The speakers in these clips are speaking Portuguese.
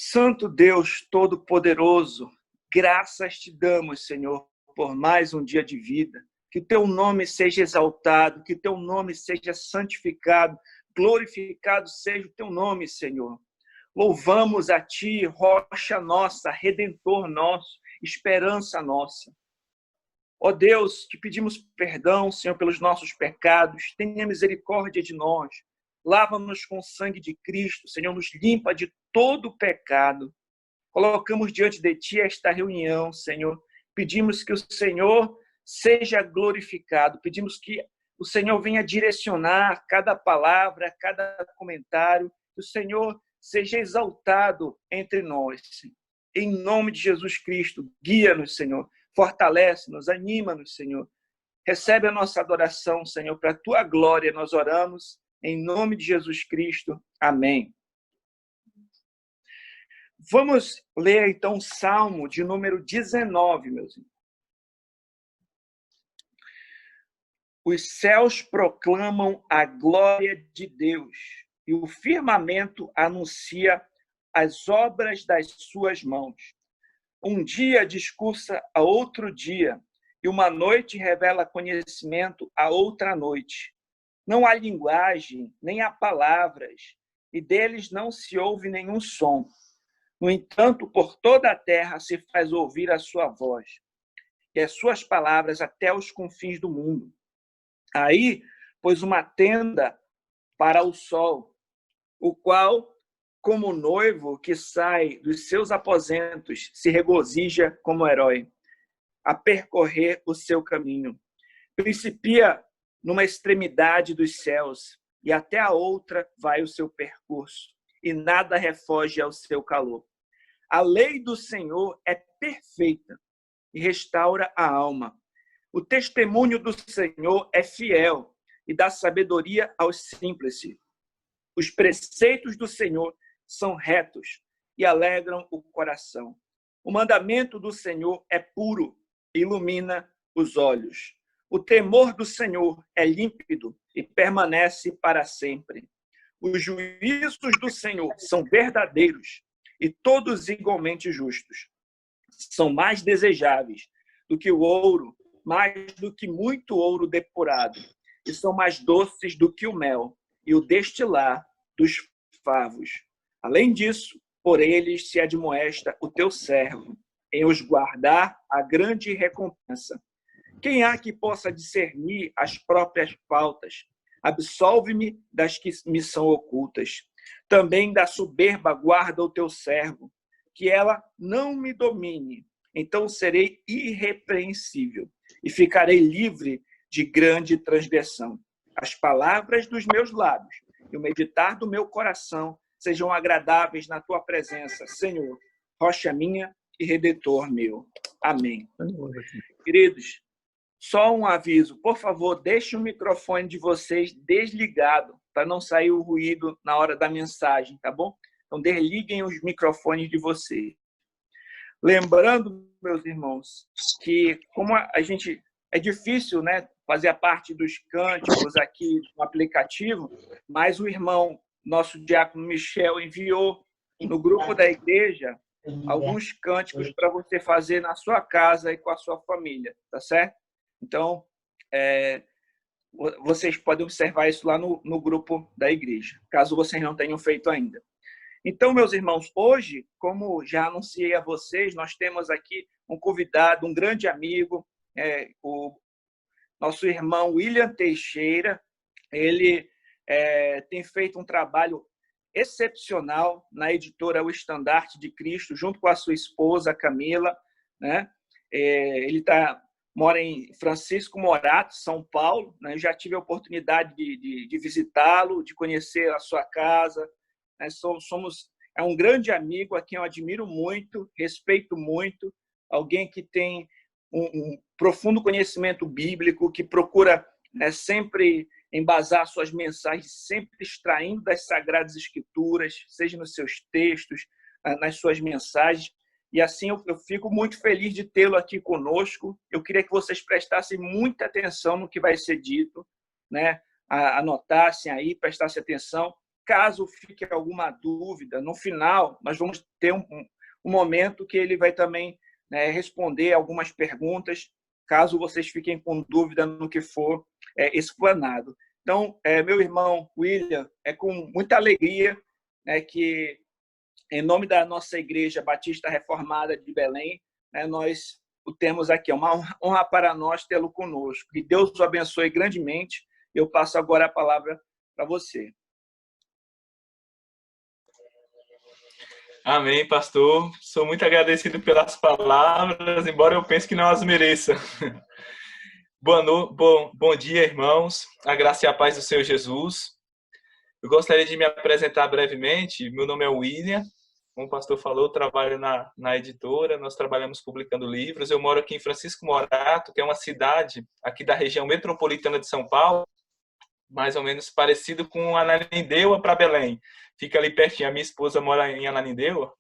Santo Deus Todo-Poderoso, graças te damos, Senhor, por mais um dia de vida. Que teu nome seja exaltado, que teu nome seja santificado, glorificado seja o teu nome, Senhor. Louvamos a ti, rocha nossa, redentor nosso, esperança nossa. Ó Deus, te pedimos perdão, Senhor, pelos nossos pecados. Tenha misericórdia de nós. Lava-nos com o sangue de Cristo, Senhor, nos limpa de todo o pecado. Colocamos diante de ti esta reunião, Senhor. Pedimos que o Senhor seja glorificado. Pedimos que o Senhor venha direcionar cada palavra, cada comentário. Que o Senhor seja exaltado entre nós. Em nome de Jesus Cristo, guia-nos, Senhor. Fortalece-nos, anima-nos, Senhor. Recebe a nossa adoração, Senhor, para a tua glória. Nós oramos em nome de Jesus Cristo. Amém. Vamos ler, então, o Salmo de número 19, meus irmãos. Os céus proclamam a glória de Deus e o firmamento anuncia as obras das suas mãos. Um dia discursa a outro dia e uma noite revela conhecimento a outra noite. Não há linguagem, nem há palavras, e deles não se ouve nenhum som. No entanto, por toda a terra se faz ouvir a sua voz, e as suas palavras até os confins do mundo. Aí pôs uma tenda para o sol, o qual, como noivo que sai dos seus aposentos, se regozija como herói, a percorrer o seu caminho. Principia numa extremidade dos céus, e até a outra vai o seu percurso, e nada refoge ao seu calor. A lei do Senhor é perfeita e restaura a alma. O testemunho do Senhor é fiel e dá sabedoria aos simples. Os preceitos do Senhor são retos e alegram o coração. O mandamento do Senhor é puro e ilumina os olhos. O temor do Senhor é límpido e permanece para sempre. Os juízos do Senhor são verdadeiros e todos igualmente justos. São mais desejáveis do que o ouro, mais do que muito ouro depurado, e são mais doces do que o mel e o destilar dos favos. Além disso, por eles se admoesta o teu servo, em os guardar a grande recompensa. Quem há que possa discernir as próprias faltas? Absolve-me das que me são ocultas. Também da soberba guarda o teu servo, que ela não me domine. Então serei irrepreensível e ficarei livre de grande transgressão. As palavras dos meus lábios e o meditar do meu coração sejam agradáveis na tua presença, Senhor, rocha minha e redentor meu. Amém. Queridos, só um aviso, por favor, deixe o microfone de vocês desligado, para não sair o ruído na hora da mensagem, tá bom? Então, desliguem os microfones de vocês. Lembrando, meus irmãos, que como a gente... É difícil, né, fazer a parte dos cânticos aqui no aplicativo, mas o irmão, nosso diácono Michel, enviou no grupo da igreja alguns cânticos para você fazer na sua casa e com a sua família, tá certo? Então, vocês podem observar isso lá no grupo da igreja, caso vocês não tenham feito ainda. Então, meus irmãos, hoje, como já anunciei a vocês, nós temos aqui um convidado, um grande amigo, o nosso irmão William Teixeira. Ele tem feito um trabalho excepcional na editora O Estandarte de Cristo, junto com a sua esposa, Camila, né? Ele mora em Francisco Morato, São Paulo, né? Eu já tive a oportunidade de visitá-lo, de conhecer a sua casa, né? É um grande amigo a quem eu admiro muito, respeito muito, alguém que tem um profundo conhecimento bíblico, que procura, né, sempre embasar suas mensagens, sempre extraindo das Sagradas Escrituras, seja nos seus textos, nas suas mensagens. E assim eu fico muito feliz de tê-lo aqui conosco. Eu queria que vocês prestassem muita atenção no que vai ser dito, né? Anotassem aí, prestassem atenção, caso fique alguma dúvida, no final nós vamos ter um momento que ele vai também, né, responder algumas perguntas, caso vocês fiquem com dúvida no que for explanado. Então, meu irmão William, é com muita alegria, né, que, em nome da nossa Igreja Batista Reformada de Belém, né, nós o temos aqui. É uma honra para nós tê-lo conosco. Que Deus o abençoe grandemente. Eu passo agora a palavra para você. Amém, pastor. Sou muito agradecido pelas palavras, embora eu pense que não as mereça. Bom dia, irmãos. A graça e a paz do Senhor Jesus. Eu gostaria de me apresentar brevemente. Meu nome é William. Como o pastor falou, eu trabalho na editora. Nós trabalhamos publicando livros. Eu moro aqui em Francisco Morato, que é uma cidade aqui da região metropolitana de São Paulo, mais ou menos parecido com Ananindeua para Belém. Fica ali pertinho. A minha esposa morava em Ananindeua.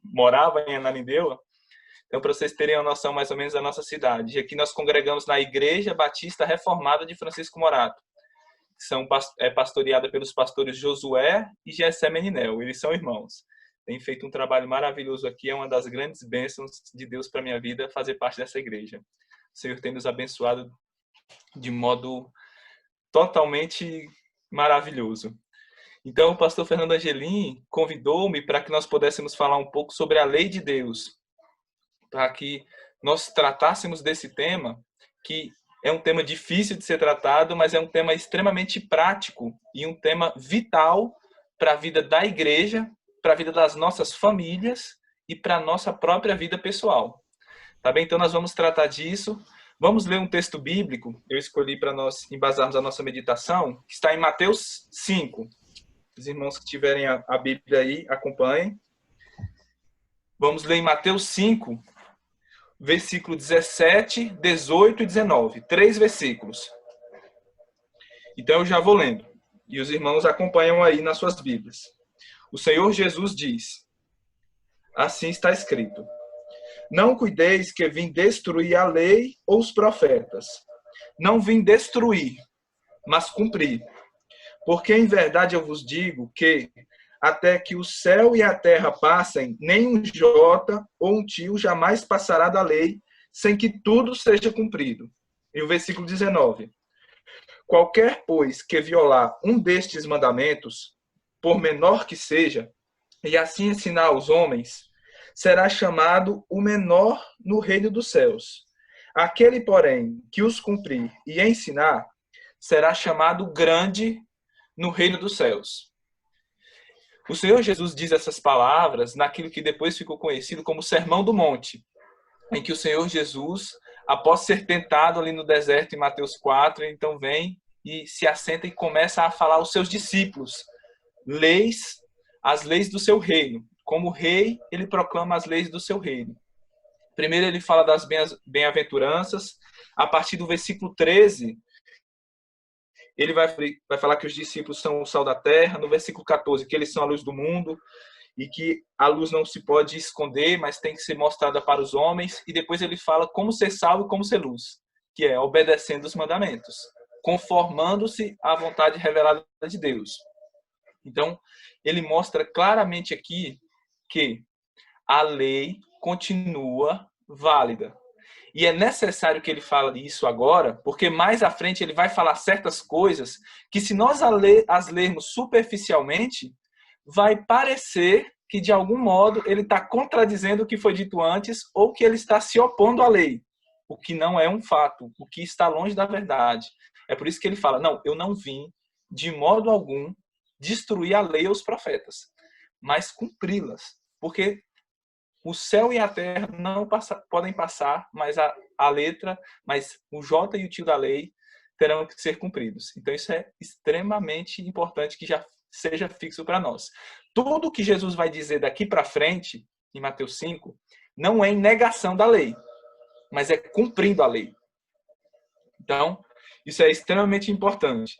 Então, para vocês terem uma noção mais ou menos da nossa cidade. E aqui nós congregamos na Igreja Batista Reformada de Francisco Morato. É pastoreada pelos pastores Josué e Gessé Meninel. Eles são irmãos. Têm feito um trabalho maravilhoso aqui. É uma das grandes bênçãos de Deus para a minha vida fazer parte dessa igreja. O Senhor tem nos abençoado de modo totalmente maravilhoso. Então, o pastor Fernando Angelim convidou-me para que nós pudéssemos falar um pouco sobre a lei de Deus, para que nós tratássemos desse tema, que é um tema difícil de ser tratado, mas é um tema extremamente prático e um tema vital para a vida da igreja, para a vida das nossas famílias e para a nossa própria vida pessoal. Tá bem? Então, nós vamos tratar disso. Vamos ler um texto bíblico, eu escolhi para nós embasarmos a nossa meditação, que está em Mateus 5. Os irmãos que tiverem a Bíblia aí, acompanhem. Vamos ler em Mateus 5, versículo 17, 18 e 19. 3 versículos. Então eu já vou lendo. E os irmãos acompanham aí nas suas Bíblias. O Senhor Jesus diz: assim está escrito: não cuideis que vim destruir a lei ou os profetas. Não vim destruir, mas cumprir. Porque em verdade eu vos digo que, até que o céu e a terra passem, nem um jota ou um tio jamais passará da lei, sem que tudo seja cumprido. E o versículo 19. Qualquer, pois, que violar um destes mandamentos, por menor que seja, e assim ensinar aos homens, será chamado o menor no reino dos céus. Aquele, porém, que os cumprir e ensinar, será chamado grande no reino dos céus. O Senhor Jesus diz essas palavras naquilo que depois ficou conhecido como Sermão do Monte, em que o Senhor Jesus, após ser tentado ali no deserto em Mateus 4, então vem e se assenta e começa a falar aos seus discípulos as leis do seu reino. Como rei, ele proclama as leis do seu reino. Primeiro ele fala das bem-aventuranças. A partir do versículo 13, ele vai falar que os discípulos são o sal da terra. No versículo 14, que eles são a luz do mundo e que a luz não se pode esconder, mas tem que ser mostrada para os homens. E depois ele fala como ser sal e como ser luz, que é obedecendo os mandamentos, conformando-se à vontade revelada de Deus. Então, ele mostra claramente aqui que a lei continua válida. E é necessário que ele fale isso agora, porque mais à frente ele vai falar certas coisas que, se nós as lermos superficialmente, vai parecer que, de algum modo, ele está contradizendo o que foi dito antes ou que ele está se opondo à lei, o que não é um fato, o que está longe da verdade. É por isso que ele fala, não, eu não vim, de modo algum, destruir a lei ou os profetas, mas cumpri-las, porque o céu e a terra não podem passar, mas a letra, mas o J e o tio da lei terão que ser cumpridos. Então isso é extremamente importante que já seja fixo para nós. Tudo que Jesus vai dizer daqui para frente, em Mateus 5, não é em negação da lei, mas é cumprindo a lei. Então, isso é extremamente importante.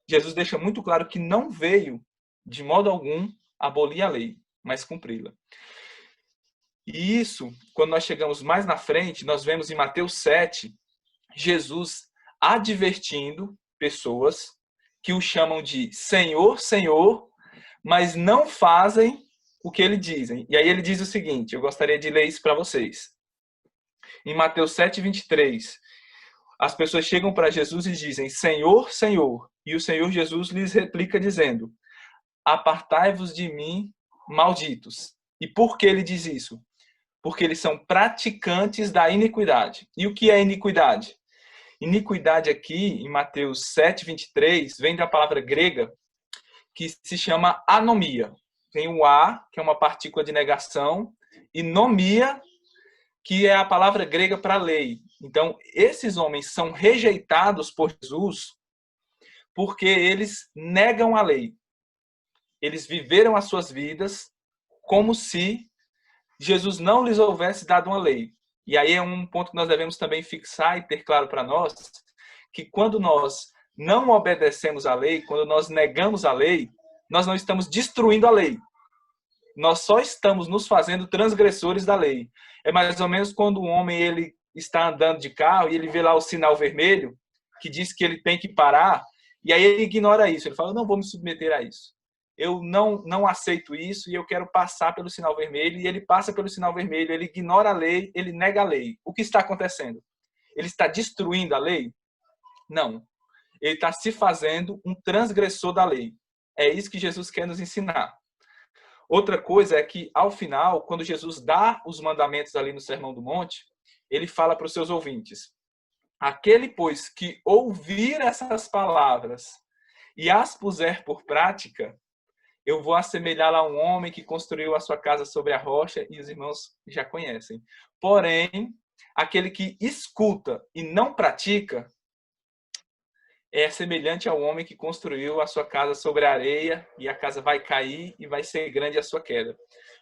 Jesus deixa muito claro que não veio, de modo algum, abolir a lei, mas cumpri-la. E isso, quando nós chegamos mais na frente, nós vemos em Mateus 7, Jesus advertindo pessoas que o chamam de Senhor, Senhor, mas não fazem o que ele dizem. E aí ele diz o seguinte, eu gostaria de ler isso para vocês. Em Mateus 7:23, as pessoas chegam para Jesus e dizem, Senhor, Senhor. E o Senhor Jesus lhes replica dizendo, apartai-vos de mim, malditos. E por que ele diz isso? Porque eles são praticantes da iniquidade. E o que é iniquidade? Iniquidade aqui, em Mateus 7:23, vem da palavra grega que se chama anomia. Tem o a, que é uma partícula de negação, e nomia, que é a palavra grega para lei. Então, esses homens são rejeitados por Jesus porque eles negam a lei. Eles viveram as suas vidas como se Jesus não lhes houvesse dado uma lei. E aí é um ponto que nós devemos também fixar e ter claro para nós, que quando nós não obedecemos à lei, quando nós negamos a lei, nós não estamos destruindo a lei. Nós só estamos nos fazendo transgressores da lei. É mais ou menos quando um homem ele está andando de carro e ele vê lá o sinal vermelho, que diz que ele tem que parar, e aí ele ignora isso. Ele fala, não vou me submeter a isso. Eu não aceito isso e eu quero passar pelo sinal vermelho. E ele passa pelo sinal vermelho, ele ignora a lei, ele nega a lei. O que está acontecendo? Ele está destruindo a lei? Não. Ele está se fazendo um transgressor da lei. É isso que Jesus quer nos ensinar. Outra coisa é que, ao final, quando Jesus dá os mandamentos ali no Sermão do Monte, ele fala para os seus ouvintes, aquele, pois, que ouvir essas palavras e as puser por prática, eu vou assemelhá-la a um homem que construiu a sua casa sobre a rocha, e os irmãos já conhecem. Porém, aquele que escuta e não pratica, é semelhante ao homem que construiu a sua casa sobre a areia, e a casa vai cair e vai ser grande a sua queda.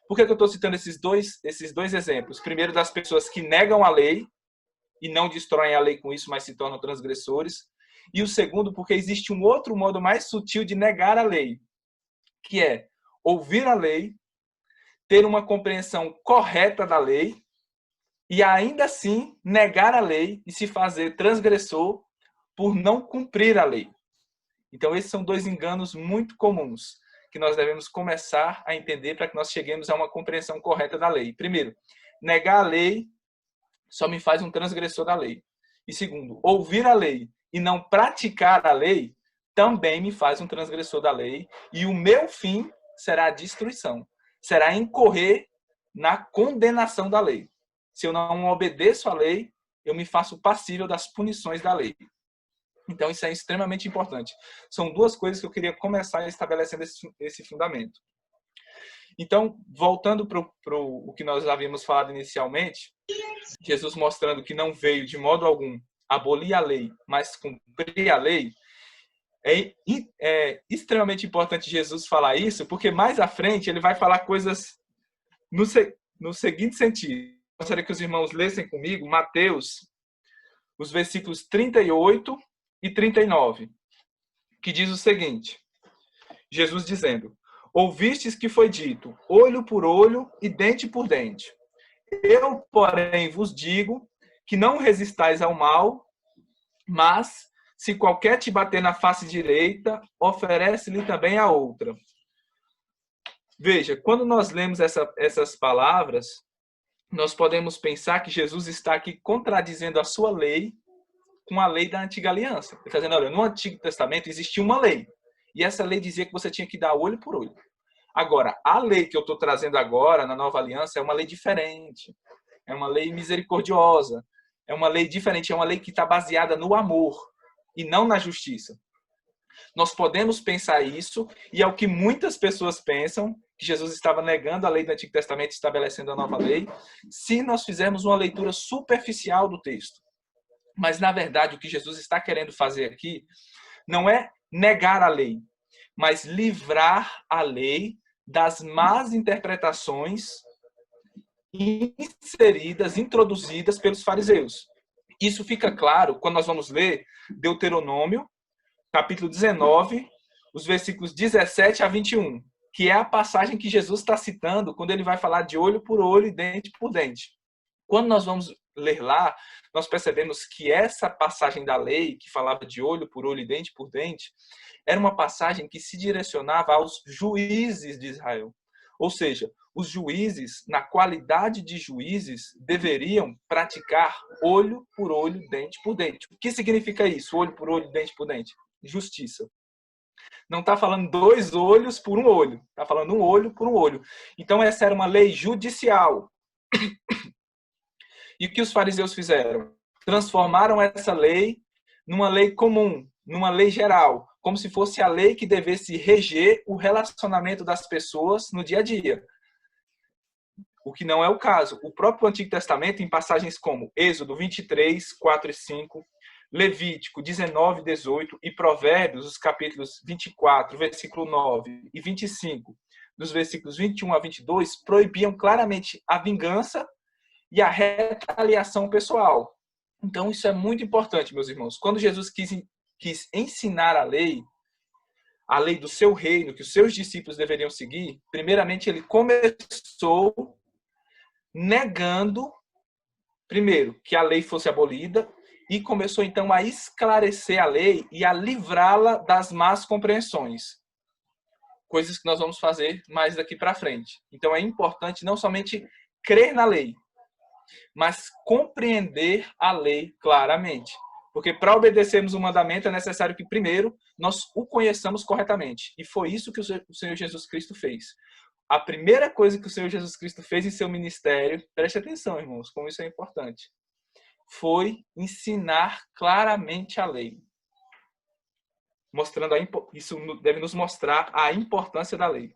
Por que eu estou citando esses dois exemplos? Primeiro, das pessoas que negam a lei e não destroem a lei com isso, mas se tornam transgressores. E o segundo, porque existe um outro modo mais sutil de negar a lei, que é ouvir a lei, ter uma compreensão correta da lei e ainda assim negar a lei e se fazer transgressor por não cumprir a lei. Então, esses são dois enganos muito comuns que nós devemos começar a entender para que nós cheguemos a uma compreensão correta da lei. Primeiro, negar a lei só me faz um transgressor da lei. E segundo, ouvir a lei e não praticar a lei também me faz um transgressor da lei. E o meu fim será a destruição. Será incorrer na condenação da lei. Se eu não obedeço à lei, eu me faço passível das punições da lei. Então, isso é extremamente importante. São duas coisas que eu queria começar estabelecendo esse fundamento. Então, voltando para o que nós havíamos falado inicialmente, Jesus mostrando que não veio de modo algum abolir a lei, mas cumprir a lei, é extremamente importante Jesus falar isso, porque mais à frente ele vai falar coisas no seguinte sentido. Eu gostaria que os irmãos lessem comigo Mateus, os versículos 38 e 39, que diz o seguinte, Jesus dizendo, ouvistes que foi dito, olho por olho e dente por dente. Eu, porém, vos digo que não resistais ao mal, mas, se qualquer te bater na face direita, oferece-lhe também a outra. Veja, quando nós lemos essas palavras, nós podemos pensar que Jesus está aqui contradizendo a sua lei com a lei da antiga aliança. Ele está dizendo, olha, no Antigo Testamento existia uma lei, e essa lei dizia que você tinha que dar olho por olho. Agora, a lei que eu estou trazendo agora, na nova aliança, é uma lei diferente. É uma lei misericordiosa. É uma lei diferente. É uma lei que está baseada no amor e não na justiça. Nós podemos pensar isso, e é o que muitas pessoas pensam, que Jesus estava negando a lei do Antigo Testamento e estabelecendo a nova lei, se nós fizermos uma leitura superficial do texto. Mas, na verdade, o que Jesus está querendo fazer aqui não é negar a lei, mas livrar a lei das más interpretações introduzidas pelos fariseus. Isso fica claro quando nós vamos ler Deuteronômio, capítulo 19, os versículos 17 a 21, que é a passagem que Jesus está citando quando ele vai falar de olho por olho e dente por dente. Quando nós vamos ler lá, nós percebemos que essa passagem da lei, que falava de olho por olho e dente por dente, era uma passagem que se direcionava aos juízes de Israel. Ou seja, os juízes, na qualidade de juízes, deveriam praticar olho por olho, dente por dente. O que significa isso? Olho por olho, dente por dente? Justiça. Não está falando 2 olhos por um olho. Está falando um olho por um olho. Então, essa era uma lei judicial. E o que os fariseus fizeram? Transformaram essa lei numa lei comum, numa lei geral, como se fosse a lei que devesse reger o relacionamento das pessoas no dia a dia. O que não é o caso. O próprio Antigo Testamento, em passagens como Êxodo 23, 4 e 5, Levítico 19, 18 e Provérbios, os capítulos 24, versículo 9 e 25, dos versículos 21 a 22, proibiam claramente a vingança e a retaliação pessoal. Então, isso é muito importante, meus irmãos. Quando Jesus quis ensinar a lei do seu reino, que os seus discípulos deveriam seguir, primeiramente ele começou negando, primeiro, que a lei fosse abolida, e começou então a esclarecer a lei e a livrá-la das más compreensões. Coisas que nós vamos fazer mais daqui para frente. Então é importante não somente crer na lei, mas compreender a lei claramente. Porque para obedecermos o mandamento é necessário que primeiro nós o conheçamos corretamente. E foi isso que o Senhor Jesus Cristo fez. A primeira coisa que o Senhor Jesus Cristo fez em seu ministério, preste atenção, irmãos, como isso é importante, foi ensinar claramente a lei. Isso deve nos mostrar a importância da lei.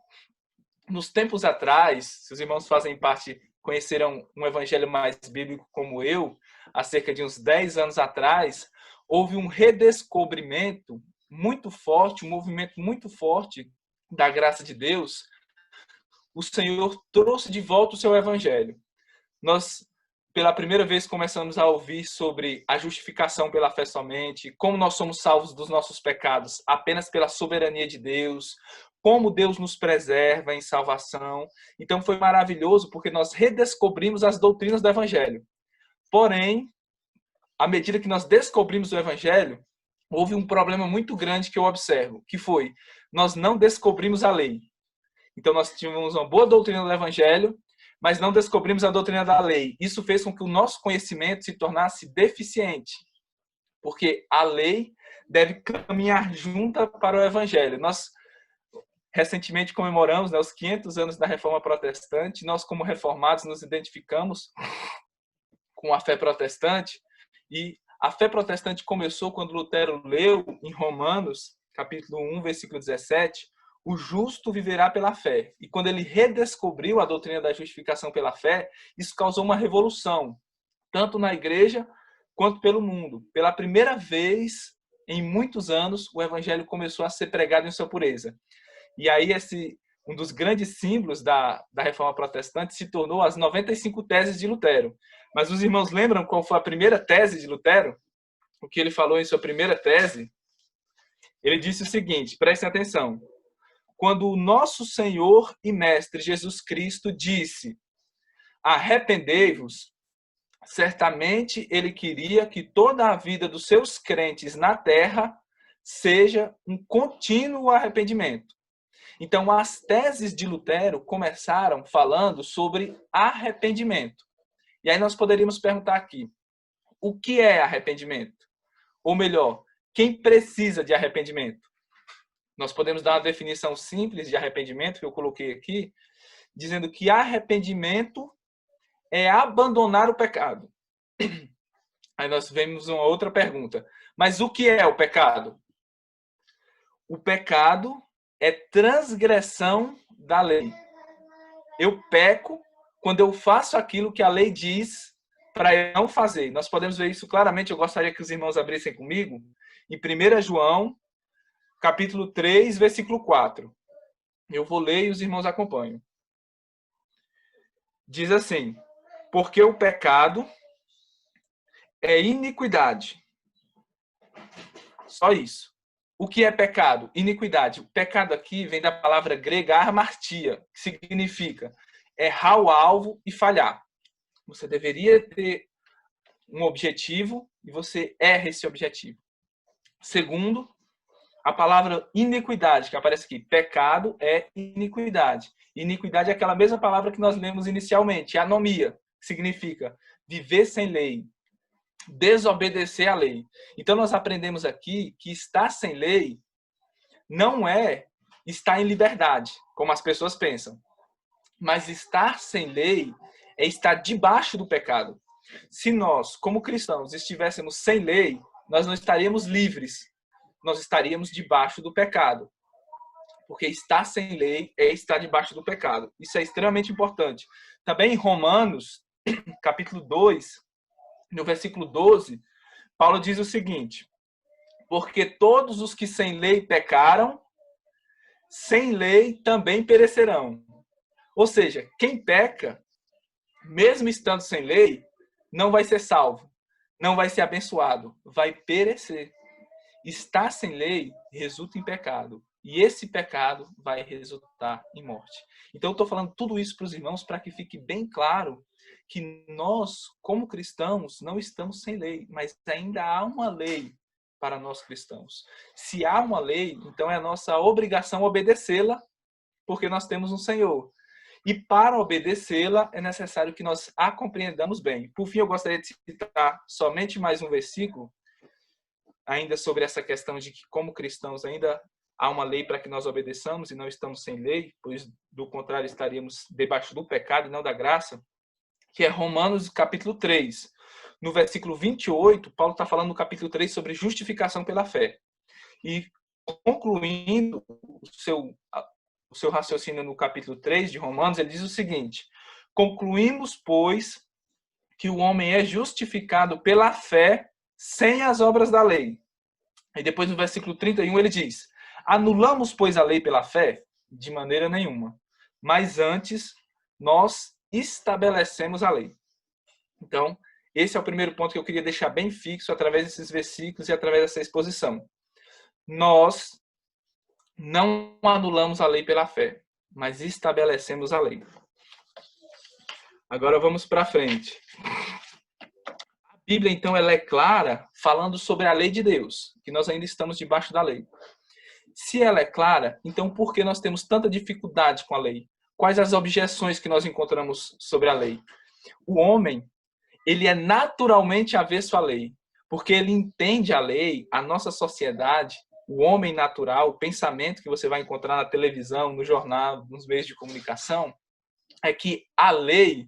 Nos tempos atrás, se os irmãos fazem parte, conheceram um evangelho mais bíblico como eu, há cerca de uns 10 anos atrás, houve um redescobrimento muito forte, um movimento muito forte da graça de Deus. O Senhor trouxe de volta o seu evangelho. Nós, pela primeira vez, começamos a ouvir sobre a justificação pela fé somente, como nós somos salvos dos nossos pecados apenas pela soberania de Deus, como Deus nos preserva em salvação. Então foi maravilhoso porque nós redescobrimos as doutrinas do evangelho. Porém, à medida que nós descobrimos o evangelho, houve um problema muito grande que eu observo, que foi, nós não descobrimos a lei. Então nós tínhamos uma boa doutrina do evangelho, mas não descobrimos a doutrina da lei. Isso fez com que o nosso conhecimento se tornasse deficiente, porque a lei deve caminhar junta para o evangelho. Nós recentemente comemoramos, os 500 anos da Reforma Protestante. Nós, como reformados, nos identificamos com a fé protestante, e a fé protestante começou quando Lutero leu em Romanos, capítulo 1, versículo 17, o justo viverá pela fé. E quando ele redescobriu a doutrina da justificação pela fé, isso causou uma revolução, tanto na igreja quanto pelo mundo. Pela primeira vez em muitos anos, o evangelho começou a ser pregado em sua pureza. E aí um dos grandes símbolos da Reforma Protestante se tornou as 95 teses de Lutero. Mas os irmãos lembram qual foi a primeira tese de Lutero? O que ele falou em sua primeira tese? Ele disse o seguinte, prestem atenção. Quando o nosso Senhor e Mestre Jesus Cristo disse: arrependei-vos, certamente ele queria que toda a vida dos seus crentes na terra seja um contínuo arrependimento. Então, as teses de Lutero começaram falando sobre arrependimento. E aí nós poderíamos perguntar aqui, o que é arrependimento? Ou melhor, quem precisa de arrependimento? Nós podemos dar uma definição simples de arrependimento, que eu coloquei aqui, dizendo que arrependimento é abandonar o pecado. Aí nós vemos uma outra pergunta. Mas o que é o pecado? O pecado é transgressão da lei. Eu peco quando eu faço aquilo que a lei diz para eu não fazer. Nós podemos ver isso claramente. Eu gostaria que os irmãos abrissem comigo em 1 João, capítulo 3, versículo 4. Eu vou ler e os irmãos acompanham. Diz assim: porque o pecado é iniquidade. Só isso. O que é pecado? Iniquidade. O pecado aqui vem da palavra grega hamartia, que significa errar o alvo e falhar. Você deveria ter um objetivo e você erra esse objetivo. Segundo, a palavra iniquidade, que aparece aqui. Pecado é iniquidade. Iniquidade é aquela mesma palavra que nós lemos inicialmente, anomia, que significa viver sem lei, desobedecer à lei. Então nós aprendemos aqui que estar sem lei não é estar em liberdade, como as pessoas pensam. Mas estar sem lei é estar debaixo do pecado. Se nós, como cristãos, estivéssemos sem lei, nós não estaríamos livres. Nós estaríamos debaixo do pecado. Porque estar sem lei é estar debaixo do pecado. Isso é extremamente importante. Também em Romanos, capítulo 2, no versículo 12, Paulo diz o seguinte: porque todos os que sem lei pecaram, sem lei também perecerão. Ou seja, quem peca, mesmo estando sem lei, não vai ser salvo, não vai ser abençoado, vai perecer. Estar sem lei resulta em pecado. E esse pecado vai resultar em morte. Então, eu estou falando tudo isso para os irmãos para que fique bem claro que nós, como cristãos, não estamos sem lei, mas ainda há uma lei para nós cristãos. Se há uma lei, então é a nossa obrigação obedecê-la, porque nós temos um Senhor. E para obedecê-la, é necessário que nós a compreendamos bem. Por fim, eu gostaria de citar somente mais um versículo, ainda sobre essa questão de que, como cristãos, ainda há uma lei para que nós obedeçamos e não estamos sem lei, pois, do contrário, estaríamos debaixo do pecado e não da graça, que é Romanos, capítulo 3. No versículo 28, Paulo está falando no capítulo 3 sobre justificação pela fé. E, concluindo o seu raciocínio no capítulo 3 de Romanos, ele diz o seguinte: concluímos, pois, que o homem é justificado pela fé sem as obras da lei. E depois no versículo 31 ele diz: anulamos, pois, a lei pela fé? De maneira nenhuma. Mas antes, nós estabelecemos a lei. Então, esse é o primeiro ponto que eu queria deixar bem fixo através desses versículos e através dessa exposição. Nós não anulamos a lei pela fé, mas estabelecemos a lei. Agora vamos para frente. A Bíblia, então, ela é clara falando sobre a lei de Deus, que nós ainda estamos debaixo da lei. Se ela é clara, então por que nós temos tanta dificuldade com a lei? Quais as objeções que nós encontramos sobre a lei? O homem, ele é naturalmente avesso à lei, porque ele entende a lei, a nossa sociedade, o homem natural, o pensamento que você vai encontrar na televisão, no jornal, nos meios de comunicação, é que a lei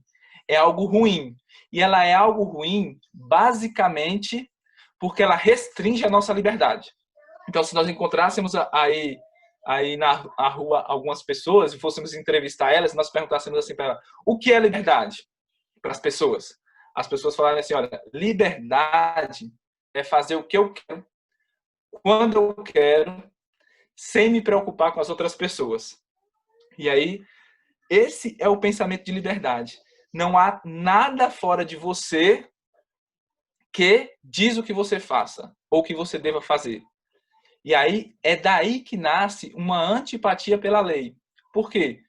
é algo ruim. E ela é algo ruim, basicamente, porque ela restringe a nossa liberdade. Então, se nós encontrássemos aí na rua algumas pessoas e fôssemos entrevistar elas, nós perguntássemos assim para elas: o que é liberdade? Para as pessoas. As pessoas falaram assim: olha, liberdade é fazer o que eu quero, quando eu quero, sem me preocupar com as outras pessoas. E aí, esse é o pensamento de liberdade. Não há nada fora de você que diz o que você faça ou que você deva fazer. E aí, é daí que nasce uma antipatia pela lei. Por quê?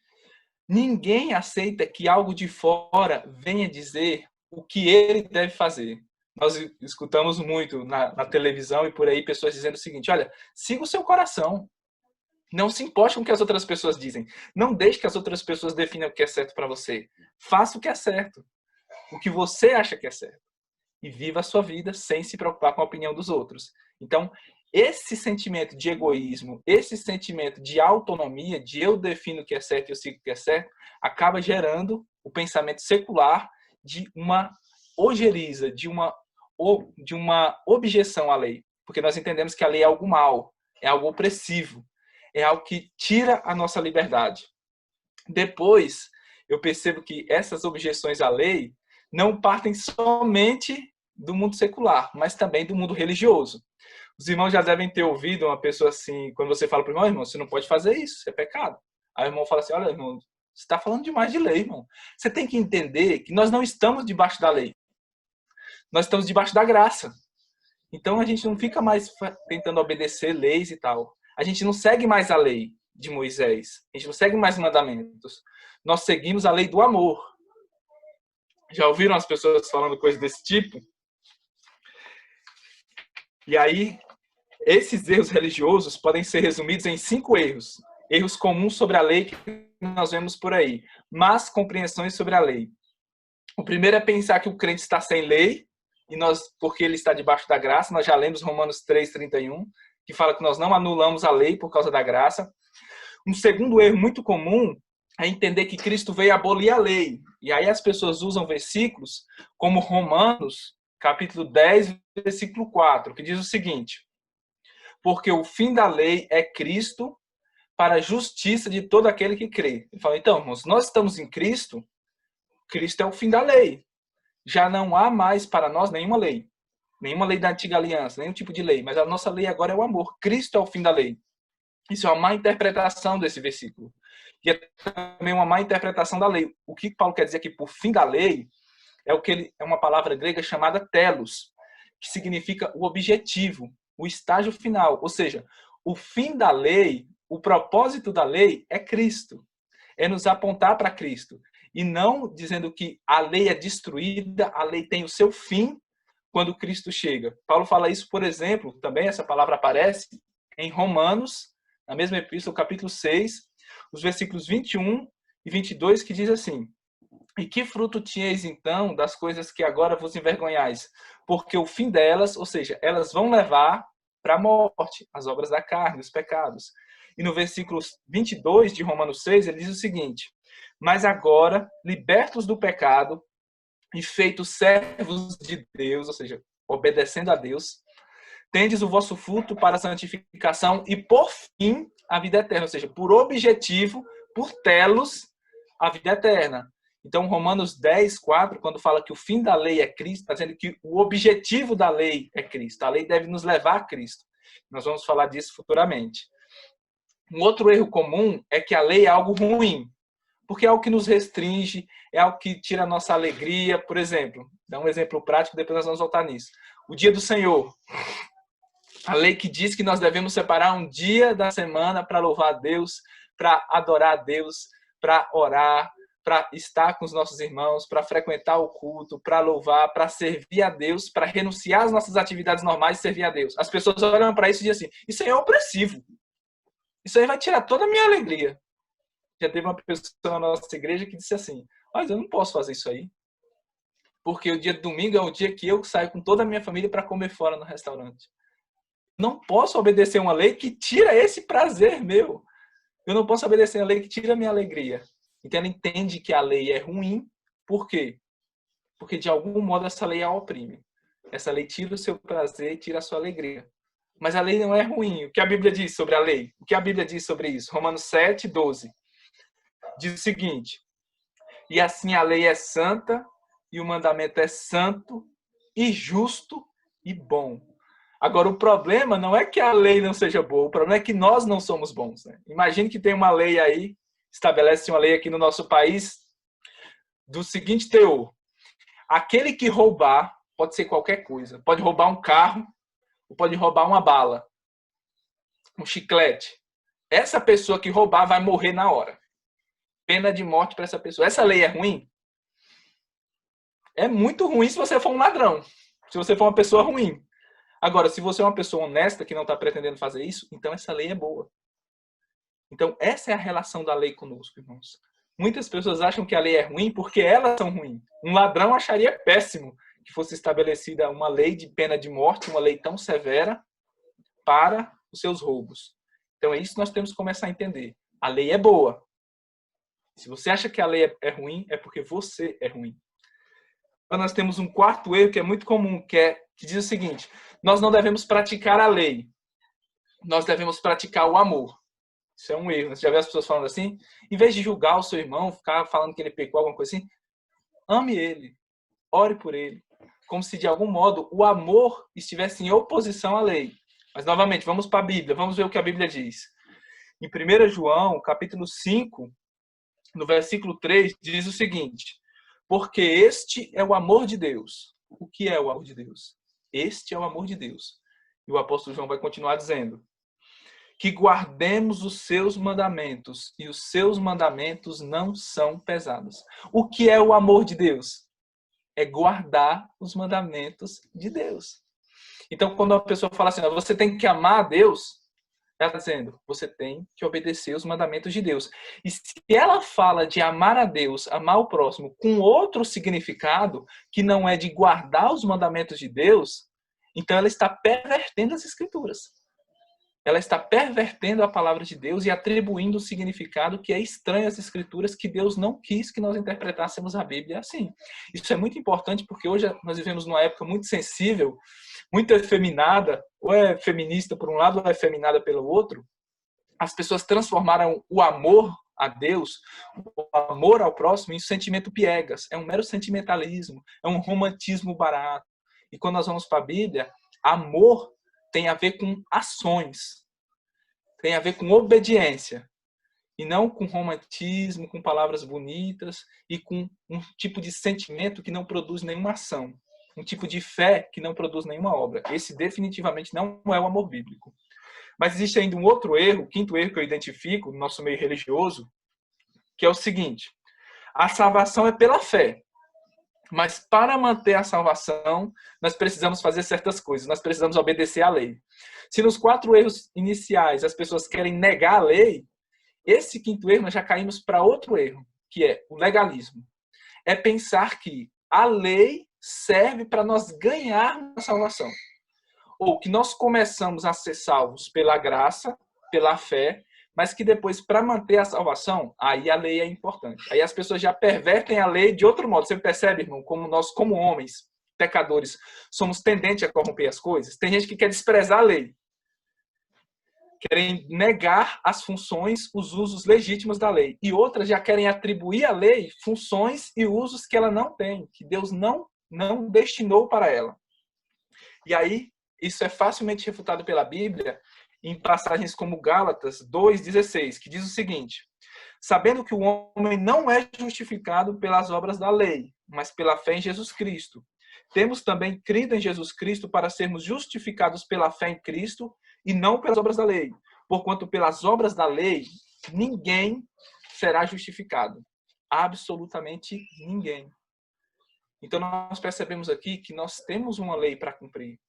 Ninguém aceita que algo de fora venha dizer o que ele deve fazer. Nós escutamos muito na televisão e por aí pessoas dizendo o seguinte: olha, siga o seu coração. Não se importe com o que as outras pessoas dizem. Não deixe que as outras pessoas definam o que é certo para você. Faça o que é certo. O que você acha que é certo. E viva a sua vida sem se preocupar com a opinião dos outros. Então, esse sentimento de egoísmo, esse sentimento de autonomia, de eu defino o que é certo e eu sigo o que é certo, acaba gerando o pensamento secular de uma ojeriza, de uma objeção à lei. Porque nós entendemos que a lei é algo mau, é algo opressivo, é algo que tira a nossa liberdade. Depois, eu percebo que essas objeções à lei não partem somente do mundo secular, mas também do mundo religioso. Os irmãos já devem ter ouvido uma pessoa assim, quando você fala para o irmão, você não pode fazer isso, isso é pecado. Aí o irmão fala assim: olha, irmão, você está falando demais de lei, irmão. Você tem que entender que nós não estamos debaixo da lei. Nós estamos debaixo da graça. Então a gente não fica mais tentando obedecer leis e tal. A gente não segue mais a lei de Moisés. A gente não segue mais mandamentos. Nós seguimos a lei do amor. Já ouviram as pessoas falando coisas desse tipo? E aí, esses erros religiosos podem ser resumidos em 5 erros. Erros comuns sobre a lei que nós vemos por aí. Más compreensões sobre a lei. O primeiro é pensar que o crente está sem lei, e porque ele está debaixo da graça. Nós já lemos Romanos 3:31, que fala que nós não anulamos a lei por causa da graça. Um segundo erro muito comum é entender que Cristo veio abolir a lei. E aí as pessoas usam versículos como Romanos, capítulo 10, versículo 4, que diz o seguinte: porque o fim da lei é Cristo para a justiça de todo aquele que crê. Ele fala, então, irmãos, nós estamos em Cristo, Cristo é o fim da lei. Já não há mais para nós nenhuma lei da antiga aliança, nenhum tipo de lei, mas a nossa lei agora é o amor. Cristo é o fim da lei. Isso é uma má interpretação desse versículo. E é também uma má interpretação da lei. O que Paulo quer dizer aqui por fim da lei é uma palavra grega chamada telos, que significa o objetivo, o estágio final. Ou seja, o fim da lei, o propósito da lei é Cristo. É nos apontar para Cristo. E não dizendo que a lei é destruída, a lei tem o seu fim quando Cristo chega. Paulo fala isso, por exemplo, também essa palavra aparece em Romanos, na mesma epístola, capítulo 6, os versículos 21 e 22, que diz assim: e que fruto tinhais então das coisas que agora vos envergonhais? Porque o fim delas, ou seja, elas vão levar para a morte, as obras da carne, os pecados. E no versículo 22 de Romanos 6, ele diz o seguinte: mas agora, libertos do pecado e feitos servos de Deus, ou seja, obedecendo a Deus, tendes o vosso fruto para a santificação e, por fim, a vida eterna. Ou seja, por objetivo, por telos, a vida eterna. Então, Romanos 10, 4, quando fala que o fim da lei é Cristo, está dizendo que o objetivo da lei é Cristo. A lei deve nos levar a Cristo. Nós vamos falar disso futuramente. Um outro erro comum é que a lei é algo ruim, porque é algo que nos restringe, é algo que tira a nossa alegria. Por exemplo, dá um exemplo prático, depois nós vamos voltar nisso. O dia do Senhor. A lei que diz que nós devemos separar um dia da semana para louvar a Deus, para adorar a Deus, para orar, para estar com os nossos irmãos, para frequentar o culto, para louvar, para servir a Deus, para renunciar às nossas atividades normais e servir a Deus. As pessoas olham para isso e dizem assim: isso aí é opressivo. Isso aí vai tirar toda a minha alegria. Já teve uma pessoa na nossa igreja que disse assim: mas eu não posso fazer isso aí, porque o dia de domingo é o dia que eu saio com toda a minha família para comer fora no restaurante. Não posso obedecer uma lei que tira esse prazer meu. Eu não posso obedecer a lei que tira a minha alegria. Então ela entende que a lei é ruim. Por quê? Porque de algum modo essa lei a oprime. Essa lei tira o seu prazer, tira a sua alegria. Mas a lei não é ruim. O que a Bíblia diz sobre a lei? O que a Bíblia diz sobre isso? Romanos 7, 12. Diz o seguinte: e assim a lei é santa, e o mandamento é santo, e justo, e bom. Agora, o problema não é que a lei não seja boa, o problema é que nós não somos bons. Né? Imagine que tem uma lei aí, estabelece uma lei aqui no nosso país, do seguinte teor: aquele que roubar, pode ser qualquer coisa, pode roubar um carro, ou pode roubar uma bala, um chiclete. Essa pessoa que roubar vai morrer na hora. Pena de morte para essa pessoa. Essa lei é ruim? É muito ruim se você for um ladrão, se você for uma pessoa ruim. Agora, se você é uma pessoa honesta que não está pretendendo fazer isso, então essa lei é boa. Então, essa é a relação da lei conosco, irmãos. Muitas pessoas acham que a lei é ruim porque elas são ruins. Um ladrão acharia péssimo que fosse estabelecida uma lei de pena de morte, uma lei tão severa para os seus roubos. Então, é isso que nós temos que começar a entender. A lei é boa. Se você acha que a lei é ruim, é porque você é ruim. Então, nós temos um quarto erro que é muito comum, que diz o seguinte: nós não devemos praticar a lei. Nós devemos praticar o amor. Isso é um erro. Você já viu as pessoas falando assim? Em vez de julgar o seu irmão, ficar falando que ele pecou, alguma coisa assim, ame ele. Ore por ele. Como se, de algum modo, o amor estivesse em oposição à lei. Mas, novamente, vamos para a Bíblia. Vamos ver o que a Bíblia diz. Em 1 João, capítulo 5, no versículo 3, diz o seguinte: porque este é o amor de Deus. O que é o amor de Deus? Este é o amor de Deus. E o apóstolo João vai continuar dizendo: que guardemos os seus mandamentos, e os seus mandamentos não são pesados. O que é o amor de Deus? É guardar os mandamentos de Deus. Então, quando a pessoa fala assim, você tem que amar a Deus, ela está dizendo, você tem que obedecer os mandamentos de Deus. E se ela fala de amar a Deus, amar o próximo, com outro significado, que não é de guardar os mandamentos de Deus, então ela está pervertendo as Escrituras. Ela está pervertendo a palavra de Deus e atribuindo um significado que é estranho às Escrituras, que Deus não quis que nós interpretássemos a Bíblia assim. Isso é muito importante porque hoje nós vivemos numa época muito sensível, muito efeminada, ou é feminista por um lado, ou é feminada pelo outro. As pessoas transformaram o amor a Deus, o amor ao próximo, em sentimento piegas. É um mero sentimentalismo, é um romantismo barato. E quando nós vamos para a Bíblia, amor tem a ver com ações, tem a ver com obediência, e não com romantismo, com palavras bonitas e com um tipo de sentimento que não produz nenhuma ação, um tipo de fé que não produz nenhuma obra. Esse definitivamente não é o amor bíblico. Mas existe ainda um outro erro, o quinto erro que eu identifico no nosso meio religioso, que é o seguinte: a salvação é pela fé. Mas para manter a salvação, nós precisamos fazer certas coisas. Nós precisamos obedecer à lei. Se nos 4 erros iniciais as pessoas querem negar a lei, esse quinto erro nós já caímos para outro erro, que é o legalismo. É pensar que a lei serve para nós ganharmos a salvação. Ou que nós começamos a ser salvos pela graça, pela fé, mas que depois, para manter a salvação, aí a lei é importante. Aí as pessoas já pervertem a lei de outro modo. Você percebe, irmão, como nós, como homens, pecadores, somos tendentes a corromper as coisas? Tem gente que quer desprezar a lei. Querem negar as funções, os usos legítimos da lei. E outras já querem atribuir à lei funções e usos que ela não tem, que Deus não destinou para ela. E aí, isso é facilmente refutado pela Bíblia, em passagens como Gálatas 2,16, que diz o seguinte: sabendo que o homem não é justificado pelas obras da lei, mas pela fé em Jesus Cristo. Temos também crido em Jesus Cristo para sermos justificados pela fé em Cristo e não pelas obras da lei. Porquanto pelas obras da lei, ninguém será justificado. Absolutamente ninguém. Então nós percebemos aqui que nós temos uma lei para cumprir.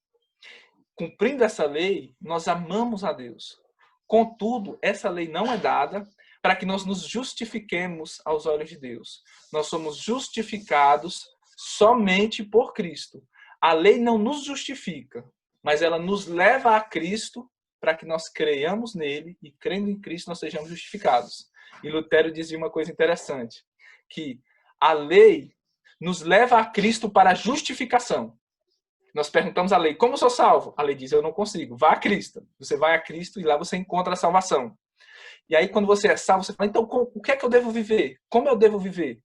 Cumprindo essa lei, nós amamos a Deus. Contudo, essa lei não é dada para que nós nos justifiquemos aos olhos de Deus. Nós somos justificados somente por Cristo. A lei não nos justifica, mas ela nos leva a Cristo para que nós creiamos nele e, crendo em Cristo, nós sejamos justificados. E Lutero dizia uma coisa interessante, que a lei nos leva a Cristo para a justificação. Nós perguntamos à lei, como eu sou salvo? A lei diz, eu não consigo. Vá a Cristo. Você vai a Cristo e lá você encontra a salvação. E aí, quando você é salvo, você fala, então, o que é que eu devo viver? Como eu devo viver?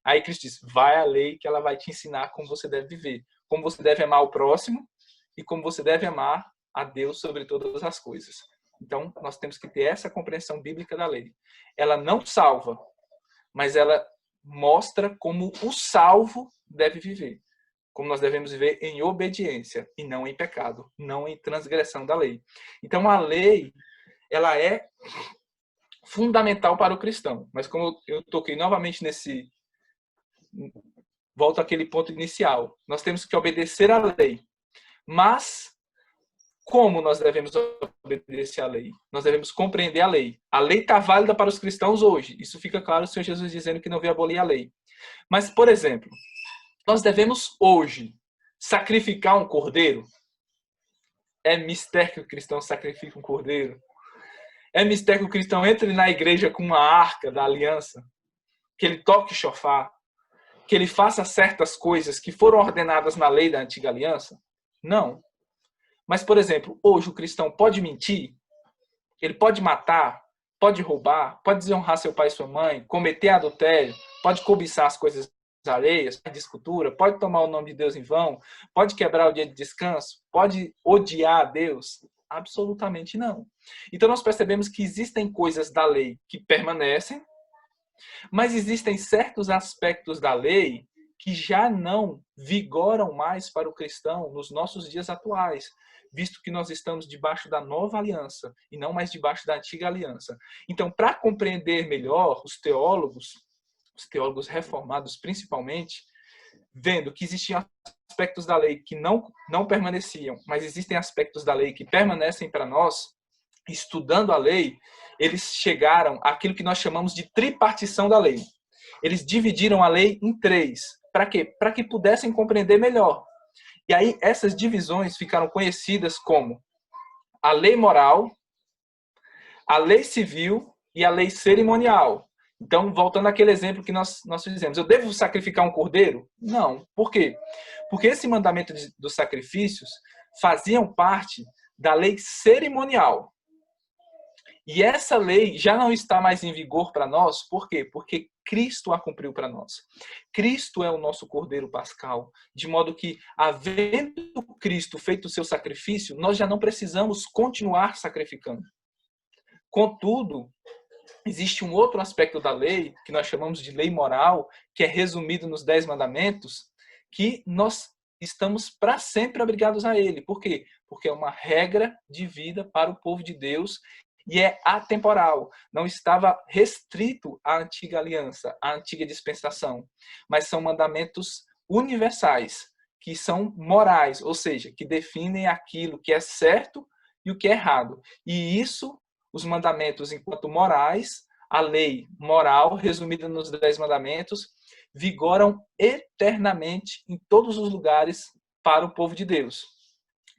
Aí Cristo diz, vai à lei que ela vai te ensinar como você deve viver. Como você deve amar o próximo e como você deve amar a Deus sobre todas as coisas. Então, nós temos que ter essa compreensão bíblica da lei. Ela não salva, mas ela mostra como o salvo deve viver. Como nós devemos viver em obediência e não em pecado, não em transgressão da lei. Então, a lei, ela é fundamental para o cristão. Mas como eu toquei novamente nesse... Volto àquele ponto inicial. Nós temos que obedecer à lei. Mas, como nós devemos obedecer à lei? Nós devemos compreender a lei. A lei está válida para os cristãos hoje. Isso fica claro, o Senhor Jesus dizendo que não veio abolir a lei. Mas, por exemplo, nós devemos hoje sacrificar um cordeiro? É mistério que o cristão sacrifica um cordeiro? É mistério que o cristão entre na igreja com uma arca da aliança? Que ele toque chofar? Que ele faça certas coisas que foram ordenadas na lei da antiga aliança? Não. Mas, por exemplo, hoje o cristão pode mentir? Ele pode matar? Pode roubar? Pode desonrar seu pai e sua mãe? Cometer adultério? Pode cobiçar as coisas alheias, de escultura, pode tomar o nome de Deus em vão, pode quebrar o dia de descanso, pode odiar a Deus? Absolutamente não. Então nós percebemos que existem coisas da lei que permanecem, mas existem certos aspectos da lei que já não vigoram mais para o cristão nos nossos dias atuais, visto que nós estamos debaixo da nova aliança e não mais debaixo da antiga aliança. Então, para compreender melhor, os teólogos reformados principalmente, vendo que existiam aspectos da lei que não permaneciam, mas existem aspectos da lei que permanecem para nós, estudando a lei, eles chegaram àquilo que nós chamamos de tripartição da lei. Eles dividiram a lei em três. Para quê? Para que pudessem compreender melhor. E aí essas divisões ficaram conhecidas como a lei moral, a lei civil e a lei cerimonial. Então, voltando àquele exemplo que nós fizemos, eu devo sacrificar um cordeiro? Não. Por quê? Porque esse mandamento dos sacrifícios faziam parte da lei cerimonial. E essa lei já não está mais em vigor para nós, por quê? Porque Cristo a cumpriu para nós. Cristo é o nosso Cordeiro Pascal, de modo que, havendo Cristo feito o seu sacrifício, nós já não precisamos continuar sacrificando. Contudo, existe um outro aspecto da lei, que nós chamamos de lei moral, que é resumido nos 10 mandamentos, que nós estamos para sempre obrigados a ele. Por quê? Porque é uma regra de vida para o povo de Deus e é atemporal. Não estava restrito à antiga aliança, à antiga dispensação, mas são mandamentos universais, que são morais, ou seja, que definem aquilo que é certo e o que é errado. E isso, os mandamentos enquanto morais, a lei moral, resumida nos 10 mandamentos, vigoram eternamente em todos os lugares para o povo de Deus.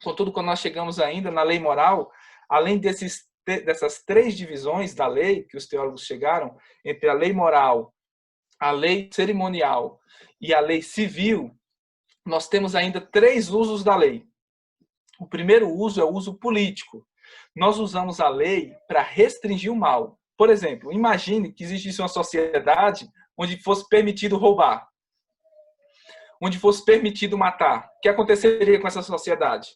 Contudo, quando nós chegamos ainda na lei moral, além dessas 3 divisões da lei que os teólogos chegaram, entre a lei moral, a lei cerimonial e a lei civil, nós temos ainda 3 usos da lei. O primeiro uso é o uso político. Nós usamos a lei para restringir o mal. Por exemplo, imagine que existisse uma sociedade onde fosse permitido roubar, onde fosse permitido matar. O que aconteceria com essa sociedade?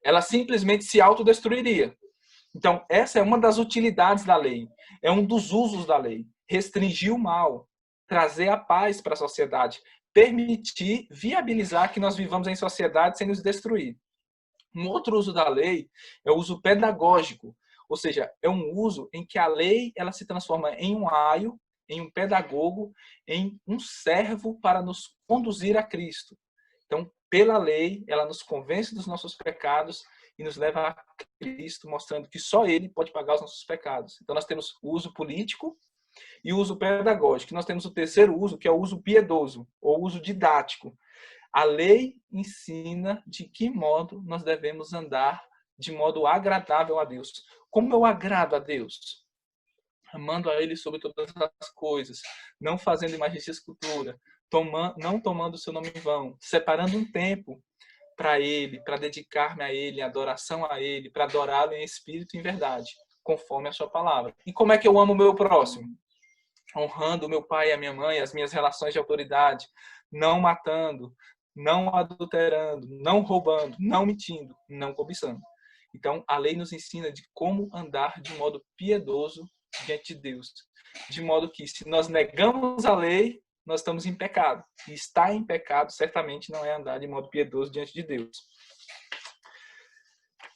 Ela simplesmente se autodestruiria. Então, essa é uma das utilidades da lei, é um dos usos da lei. Restringir o mal, trazer a paz para a sociedade, permitir, viabilizar que nós vivamos em sociedade sem nos destruir. Um outro uso da lei é o uso pedagógico, ou seja, é um uso em que a lei ela se transforma em um aio, em um pedagogo, em um servo para nos conduzir a Cristo. Então, pela lei, ela nos convence dos nossos pecados e nos leva a Cristo, mostrando que só Ele pode pagar os nossos pecados. Então, nós temos o uso político e o uso pedagógico. E nós temos o terceiro uso, que é o uso piedoso, ou uso didático. A lei ensina de que modo nós devemos andar de modo agradável a Deus. Como eu agrado a Deus? Amando a Ele sobre todas as coisas, não fazendo imagens de escultura, não tomando o seu nome em vão, separando um tempo para Ele, para dedicar-me a Ele, em adoração a Ele, para adorá-lo em espírito e em verdade, conforme a sua palavra. E como é que eu amo o meu próximo? Honrando o meu pai e a minha mãe, as minhas relações de autoridade, não matando, não adulterando, não roubando, não mentindo, não cobiçando. Então, a lei nos ensina de como andar de modo piedoso diante de Deus. De modo que, se nós negamos a lei, nós estamos em pecado. E estar em pecado, certamente, não é andar de modo piedoso diante de Deus.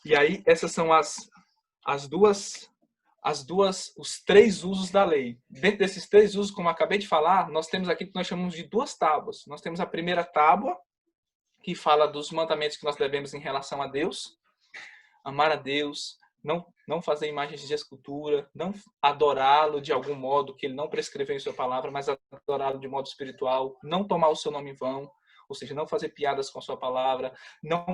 E aí, essas são os 3 usos da lei. Dentro desses 3 usos, como eu acabei de falar, nós temos aqui o que nós chamamos de 2 tábuas. Nós temos a primeira tábua, que fala dos mandamentos que nós devemos em relação a Deus. Amar a Deus, não fazer imagens de escultura, não adorá-lo de algum modo que ele não prescreveu em sua palavra, mas adorá-lo de modo espiritual, não tomar o seu nome em vão, ou seja, não fazer piadas com a sua palavra, não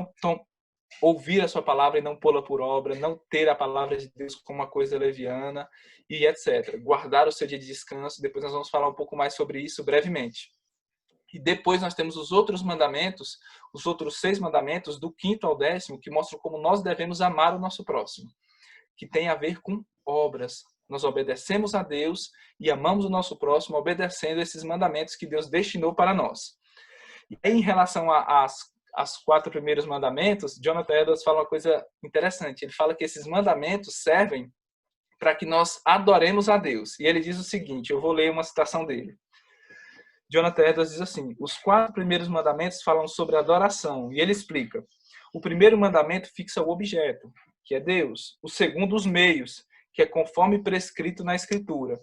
ouvir a sua palavra e não pô-la por obra, não ter a palavra de Deus como uma coisa leviana e etc. Guardar o seu dia de descanso, depois nós vamos falar um pouco mais sobre isso brevemente. E depois nós temos os outros mandamentos, os outros 6 mandamentos, do 5º ao 10º, que mostram como nós devemos amar o nosso próximo, que tem a ver com obras. Nós obedecemos a Deus e amamos o nosso próximo obedecendo esses mandamentos que Deus destinou para nós. E aí, em relação às 4 primeiros mandamentos, Jonathan Edwards fala uma coisa interessante. Ele fala que esses mandamentos servem para que nós adoremos a Deus. E ele diz o seguinte, eu vou ler uma citação dele. Jonathan Edwards diz assim, os 4 primeiros mandamentos falam sobre adoração, e ele explica, o primeiro mandamento fixa o objeto, que é Deus, o segundo os meios, que é conforme prescrito na Escritura,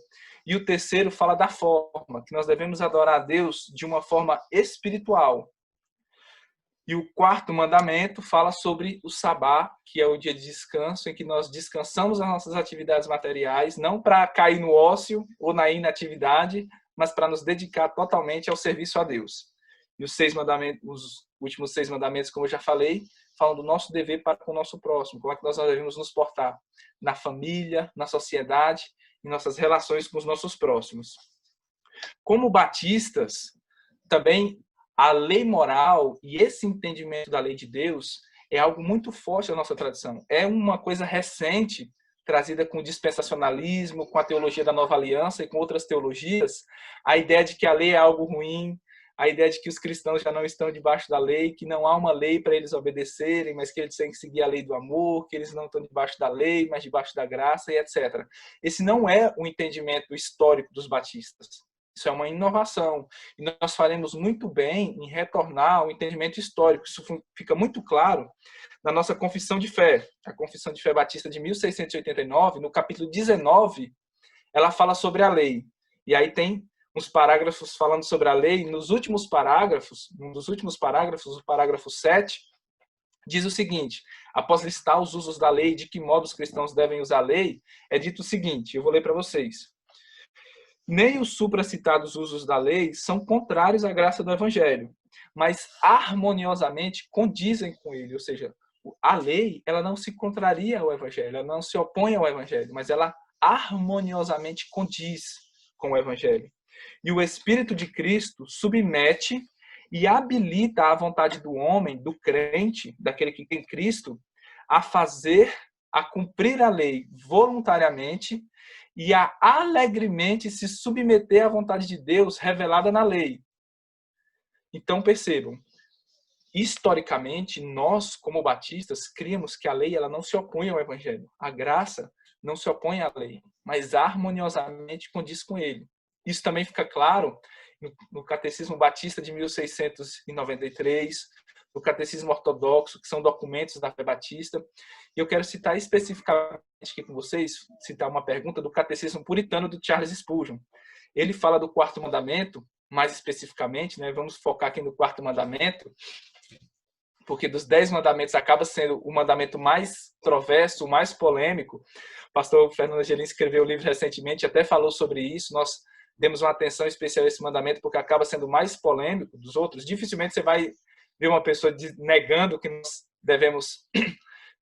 e o terceiro fala da forma, que nós devemos adorar a Deus de uma forma espiritual. E o quarto mandamento fala sobre o sabá, que é o dia de descanso, em que nós descansamos as nossas atividades materiais, não para cair no ócio ou na inatividade, mas para nos dedicar totalmente ao serviço a Deus. E os últimos 6 mandamentos, como eu já falei, falam do nosso dever para com o nosso próximo, como é que nós devemos nos portar na família, na sociedade, em nossas relações com os nossos próximos. Como batistas, também a lei moral e esse entendimento da lei de Deus é algo muito forte na nossa tradição. É uma coisa recente, trazida com o dispensacionalismo, com a teologia da Nova Aliança e com outras teologias, a ideia de que a lei é algo ruim, a ideia de que os cristãos já não estão debaixo da lei, que não há uma lei para eles obedecerem, mas que eles têm que seguir a lei do amor, que eles não estão debaixo da lei, mas debaixo da graça e etc. Esse não é o entendimento histórico dos batistas. Isso é uma inovação. E nós faremos muito bem em retornar ao entendimento histórico. Isso fica muito claro na nossa Confissão de Fé. A Confissão de Fé Batista de 1689, no capítulo 19, ela fala sobre a lei. E aí tem uns parágrafos falando sobre a lei. Nos últimos parágrafos, um dos últimos parágrafos, o parágrafo 7, diz o seguinte: após listar os usos da lei, de que modo os cristãos devem usar a lei, é dito o seguinte, eu vou ler para vocês. Nem os supracitados usos da lei são contrários à graça do Evangelho, mas harmoniosamente condizem com ele. Ou seja, a lei ela não se contraria ao Evangelho, ela não se opõe ao Evangelho, mas ela harmoniosamente condiz com o Evangelho. E o Espírito de Cristo submete e habilita a vontade do homem, do crente, daquele que tem Cristo, a cumprir a lei voluntariamente e a alegremente se submeter à vontade de Deus revelada na lei. Então, percebam, historicamente, nós, como batistas, criamos que a lei ela não se opõe ao Evangelho. A graça não se opõe à lei, mas harmoniosamente condiz com ele. Isso também fica claro no Catecismo Batista de 1693, no Catecismo Ortodoxo, que são documentos da fé batista. E eu quero citar especificamente aqui com vocês, citar uma pergunta do Catecismo Puritano do Charles Spurgeon. Ele fala do quarto mandamento, mais especificamente, né? Vamos focar aqui no quarto mandamento, porque dos 10 mandamentos acaba sendo o mandamento mais controverso, o mais polêmico. O pastor Fernando Angelim escreveu um livro recentemente, até falou sobre isso. Nós demos uma atenção especial a esse mandamento, porque acaba sendo mais polêmico dos outros. Dificilmente você vai ver uma pessoa negando que nós devemos,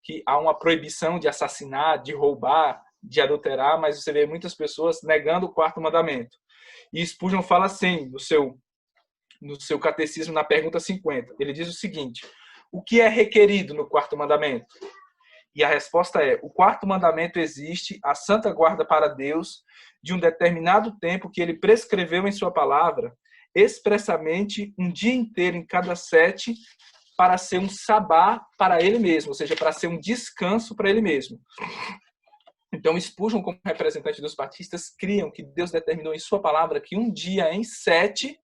que há uma proibição de assassinar, de roubar, de adulterar, mas você vê muitas pessoas negando o quarto mandamento. E Spurgeon fala assim, no seu catecismo, na pergunta 50. Ele diz o seguinte: o que é requerido no quarto mandamento? E a resposta é: o quarto mandamento existe a santa guarda para Deus de um determinado tempo que ele prescreveu em sua palavra, expressamente um dia inteiro em cada 7, para ser um sabá para ele mesmo, ou seja, para ser um descanso para ele mesmo. Então, Spurgeon, como representante dos batistas, criam que Deus determinou em sua palavra que um dia em 7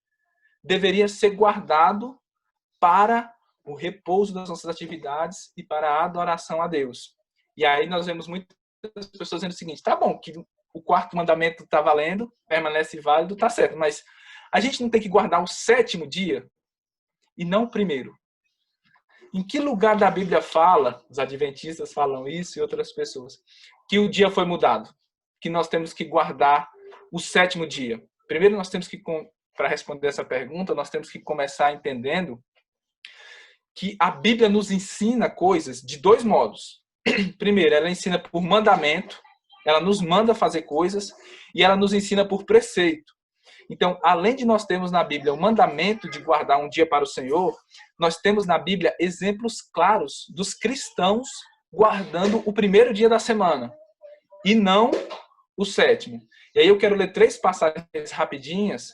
deveria ser guardado para o repouso das nossas atividades e para a adoração a Deus. E aí nós vemos muitas pessoas dizendo o seguinte: tá bom, que o quarto mandamento está valendo, permanece válido, tá certo, mas a gente não tem que guardar o 7º dia e não o primeiro? Em que lugar da Bíblia fala, os adventistas falam isso e outras pessoas, que o dia foi mudado? Que nós temos que guardar o 7º dia? Primeiro nós temos que, para responder essa pergunta, nós temos que começar entendendo que a Bíblia nos ensina coisas de 2 modos. Primeiro, ela ensina por mandamento, ela nos manda fazer coisas, e ela nos ensina por preceito. Então, além de nós termos na Bíblia o mandamento de guardar um dia para o Senhor, nós temos na Bíblia exemplos claros dos cristãos guardando o primeiro dia da semana, e não o 7º. E aí eu quero ler 3 passagens rapidinhas,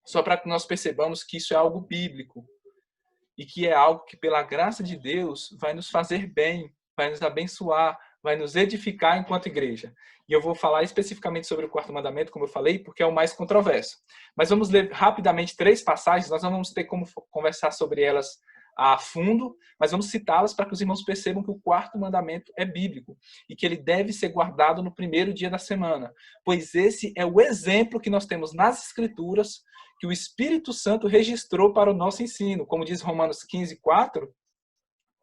só para que nós percebamos que isso é algo bíblico, e que é algo que, pela graça de Deus, vai nos fazer bem, vai nos abençoar, vai nos edificar enquanto igreja. E eu vou falar especificamente sobre o quarto mandamento, como eu falei, porque é o mais controverso. Mas vamos ler rapidamente 3 passagens, nós não vamos ter como conversar sobre elas a fundo, mas vamos citá-las para que os irmãos percebam que o quarto mandamento é bíblico e que ele deve ser guardado no primeiro dia da semana, pois esse é o exemplo que nós temos nas Escrituras que o Espírito Santo registrou para o nosso ensino. Como diz Romanos 15:4,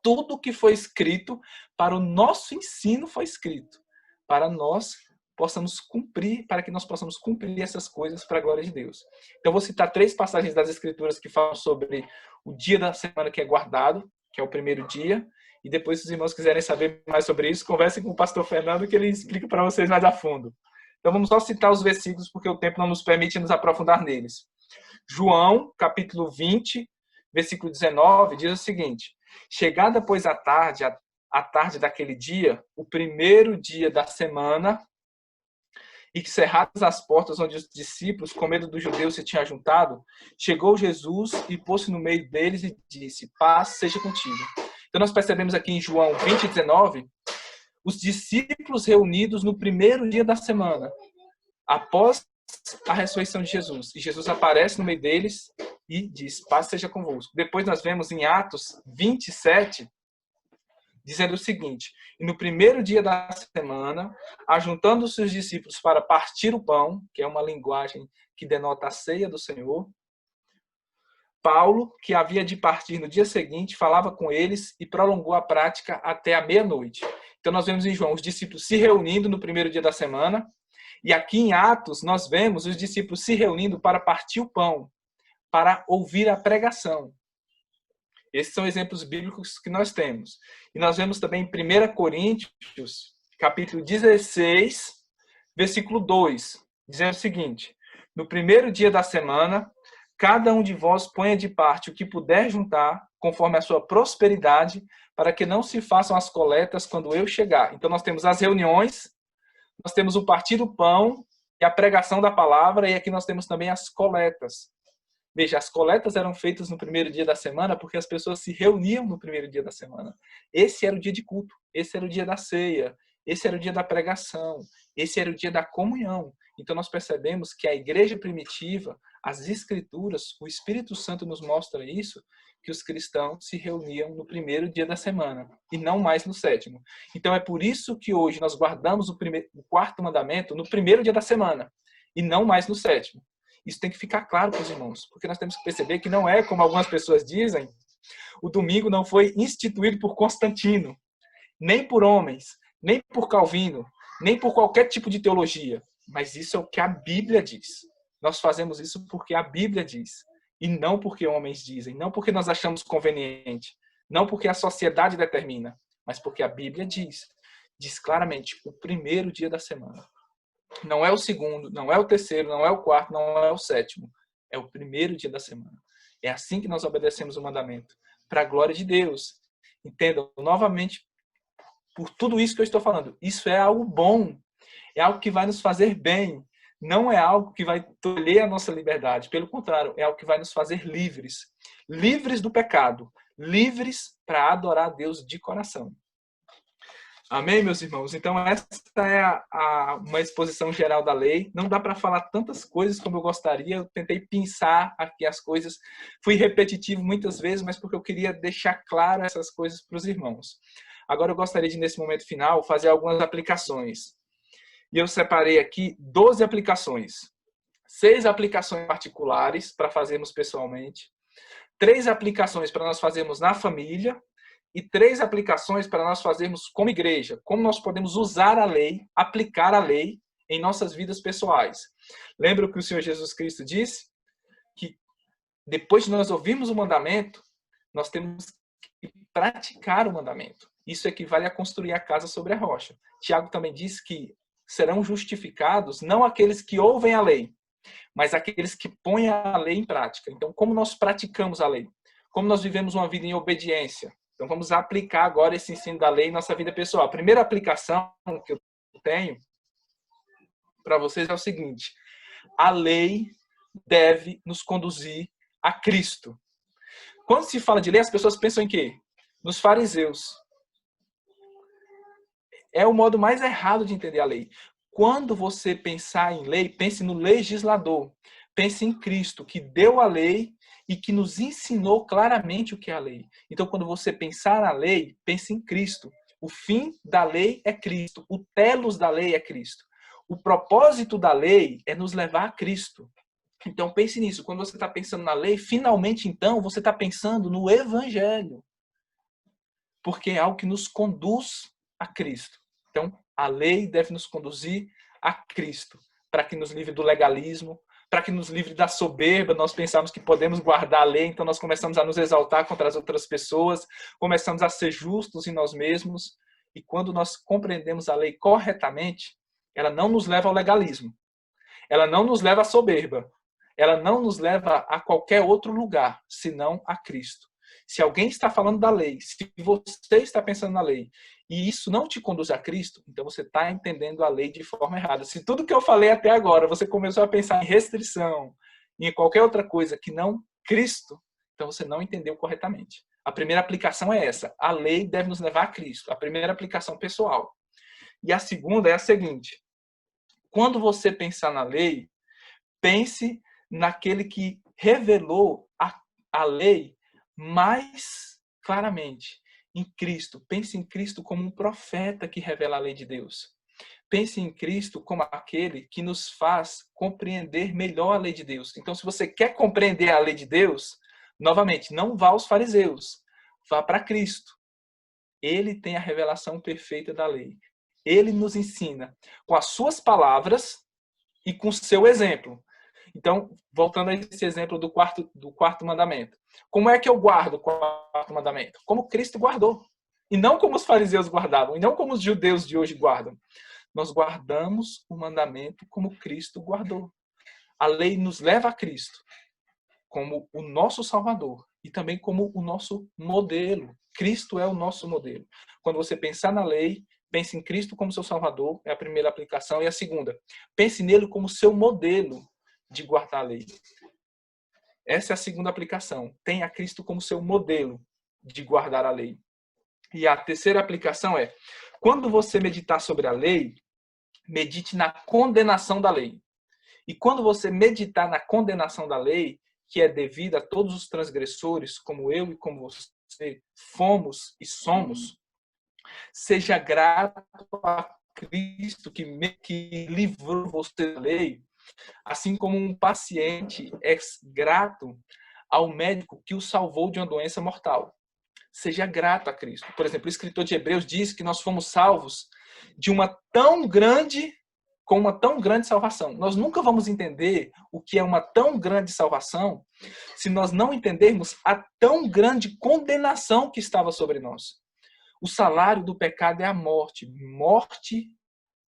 tudo que foi escrito para o nosso ensino foi escrito, para nós possamos cumprir, para que nós possamos cumprir essas coisas para a glória de Deus. Então, vou citar 3 passagens das Escrituras que falam sobre o dia da semana que é guardado, que é o primeiro dia, e depois, se os irmãos quiserem saber mais sobre isso, conversem com o pastor Fernando, que ele explica para vocês mais a fundo. Então, vamos só citar os versículos, porque o tempo não nos permite nos aprofundar neles. João, capítulo 20, versículo 19, diz o seguinte: chegada, pois, a tarde daquele dia, o primeiro dia da semana, e que cerradas as portas onde os discípulos, com medo dos judeus, se tinham juntado, chegou Jesus e pôs-se no meio deles e disse: paz seja contigo. Então nós percebemos aqui em João 20:19, os discípulos reunidos no primeiro dia da semana, após a ressurreição de Jesus. E Jesus aparece no meio deles e diz: paz seja convosco. Depois nós vemos em Atos 27, dizendo o seguinte: e no primeiro dia da semana, ajuntando-se os discípulos para partir o pão, que é uma linguagem que denota a ceia do Senhor, Paulo, que havia de partir no dia seguinte, falava com eles e prolongou a prática até a meia-noite. Então nós vemos em João os discípulos se reunindo no primeiro dia da semana, e aqui em Atos nós vemos os discípulos se reunindo para partir o pão, para ouvir a pregação. Esses são exemplos bíblicos que nós temos. E nós vemos também em 1 Coríntios, capítulo 16, versículo 2, dizendo o seguinte: no primeiro dia da semana, cada um de vós ponha de parte o que puder juntar, conforme a sua prosperidade, para que não se façam as coletas quando eu chegar. Então nós temos as reuniões, nós temos o partir do pão e a pregação da palavra, e aqui nós temos também as coletas. Veja, as coletas eram feitas no primeiro dia da semana porque as pessoas se reuniam no primeiro dia da semana. Esse era o dia de culto, esse era o dia da ceia, esse era o dia da pregação, esse era o dia da comunhão. Então nós percebemos que a igreja primitiva, as escrituras, o Espírito Santo nos mostra isso, que os cristãos se reuniam no primeiro dia da semana e não mais no sétimo. Então é por isso que hoje nós guardamos o quarto mandamento no primeiro dia da semana e não mais no sétimo. Isso tem que ficar claro para os irmãos, porque nós temos que perceber que não é, como algumas pessoas dizem, o domingo não foi instituído por Constantino, nem por homens, nem por Calvino, nem por qualquer tipo de teologia, mas isso é o que a Bíblia diz. Nós fazemos isso porque a Bíblia diz, e não porque homens dizem, não porque nós achamos conveniente, não porque a sociedade determina, mas porque a Bíblia diz claramente, o primeiro dia da semana. Não é o segundo, não é o terceiro, não é o quarto, não é o sétimo. É o primeiro dia da semana. É assim que nós obedecemos o mandamento. Para a glória de Deus. Entendam, novamente, por tudo isso que eu estou falando. Isso é algo bom. É algo que vai nos fazer bem. Não é algo que vai tolher a nossa liberdade. Pelo contrário, é algo que vai nos fazer livres. Livres do pecado. Livres para adorar a Deus de coração. Amém, meus irmãos? Então, essa é uma exposição geral da lei. Não dá para falar tantas coisas como eu gostaria. Eu tentei pensar aqui as coisas. Fui repetitivo muitas vezes, mas porque eu queria deixar claro essas coisas para os irmãos. Agora, eu gostaria de, nesse momento final, fazer algumas aplicações. E eu separei aqui 12 aplicações. 6 aplicações particulares para fazermos pessoalmente. 3 aplicações para nós fazermos na família. E 3 aplicações para nós fazermos como igreja. Como nós podemos usar a lei, aplicar a lei em nossas vidas pessoais. Lembra o que o Senhor Jesus Cristo disse? Que depois de nós ouvirmos o mandamento, nós temos que praticar o mandamento. Isso equivale a construir a casa sobre a rocha. Tiago também diz que serão justificados não aqueles que ouvem a lei, mas aqueles que põem a lei em prática. Então, como nós praticamos a lei? Como nós vivemos uma vida em obediência? Então, vamos aplicar agora esse ensino da lei em nossa vida pessoal. A primeira aplicação que eu tenho para vocês é o seguinte: a lei deve nos conduzir a Cristo. Quando se fala de lei, as pessoas pensam em quê? Nos fariseus. É o modo mais errado de entender a lei. Quando você pensar em lei, pense no legislador. Pense em Cristo, que deu a lei e que nos ensinou claramente o que é a lei. Então, quando você pensar na lei, pense em Cristo. O fim da lei é Cristo. O telos da lei é Cristo. O propósito da lei é nos levar a Cristo. Então pense nisso. Quando você está pensando na lei, finalmente então você está pensando no Evangelho. Porque é algo que nos conduz a Cristo. Então a lei deve nos conduzir a Cristo, para que nos livre do legalismo, para que nos livre da soberba. Nós pensamos que podemos guardar a lei, então nós começamos a nos exaltar contra as outras pessoas, começamos a ser justos em nós mesmos, e quando nós compreendemos a lei corretamente, ela não nos leva ao legalismo, ela não nos leva à soberba, ela não nos leva a qualquer outro lugar, senão a Cristo. Se alguém está falando da lei, se você está pensando na lei, e isso não te conduz a Cristo, então você está entendendo a lei de forma errada. Se tudo que eu falei até agora, você começou a pensar em restrição, em qualquer outra coisa que não Cristo, então você não entendeu corretamente. A primeira aplicação é essa. A lei deve nos levar a Cristo. A primeira aplicação pessoal. E a segunda é a seguinte. Quando você pensar na lei, pense naquele que revelou a lei mais claramente, em Cristo. Pense em Cristo como um profeta que revela a lei de Deus. Pense em Cristo como aquele que nos faz compreender melhor a lei de Deus. Então, se você quer compreender a lei de Deus, novamente, não vá aos fariseus, vá para Cristo. Ele tem a revelação perfeita da lei. Ele nos ensina com as suas palavras e com o seu exemplo. Então, voltando a esse exemplo do quarto mandamento. Como é que eu guardo o quarto mandamento? Como Cristo guardou. E não como os fariseus guardavam, e não como os judeus de hoje guardam. Nós guardamos o mandamento como Cristo guardou. A lei nos leva a Cristo como o nosso Salvador e também como o nosso modelo. Cristo é o nosso modelo. Quando você pensar na lei, pense em Cristo como seu Salvador, é a primeira aplicação. E a segunda, pense nele como seu modelo de guardar a lei. Essa é a segunda aplicação. Tenha Cristo como seu modelo de guardar a lei. E a terceira aplicação é, quando você meditar sobre a lei, medite na condenação da lei. E quando você meditar na condenação da lei, que é devida a todos os transgressores, como eu e como você fomos e somos, seja grato a Cristo que livrou você da lei, assim como um paciente é grato ao médico que o salvou de uma doença mortal. Seja grato a Cristo. Por exemplo, o escritor de Hebreus diz que nós fomos salvos de uma tão grande salvação. Nós nunca vamos entender o que é uma tão grande salvação se nós não entendermos a tão grande condenação que estava sobre nós. O salário do pecado é a morte. Morte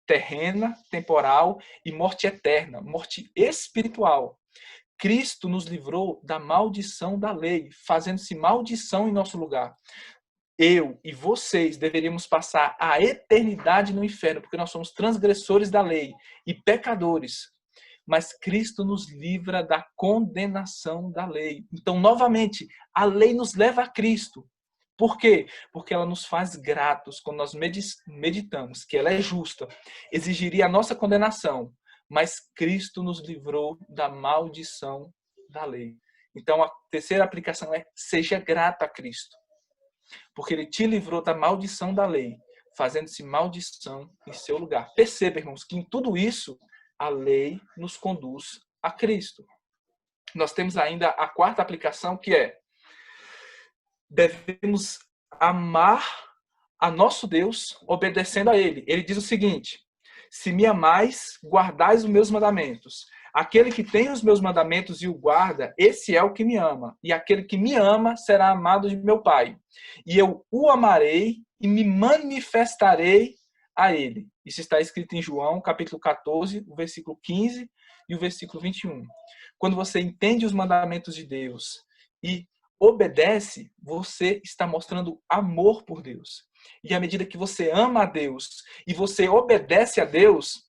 terrena, temporal e morte eterna, morte espiritual. Cristo nos livrou da maldição da lei, fazendo-se maldição em nosso lugar. Eu e vocês deveríamos passar a eternidade no inferno, porque nós somos transgressores da lei e pecadores. Mas Cristo nos livra da condenação da lei. Então, novamente, a lei nos leva a Cristo. Por quê? Porque ela nos faz gratos quando nós meditamos que ela é justa. Exigiria a nossa condenação, mas Cristo nos livrou da maldição da lei. Então, a terceira aplicação é: seja grato a Cristo. Porque ele te livrou da maldição da lei, fazendo-se maldição em seu lugar. Perceba, irmãos, que em tudo isso, a lei nos conduz a Cristo. Nós temos ainda a quarta aplicação, que é: devemos amar a nosso Deus obedecendo a Ele. Ele diz o seguinte: se me amais, guardais os meus mandamentos. Aquele que tem os meus mandamentos e o guarda, esse é o que me ama. E aquele que me ama será amado de meu Pai. E eu o amarei e me manifestarei a ele. Isso está escrito em João, capítulo 14, o versículo 15 e o versículo 21. Quando você entende os mandamentos de Deus e obedece, você está mostrando amor por Deus. E à medida que você ama a Deus e você obedece a Deus,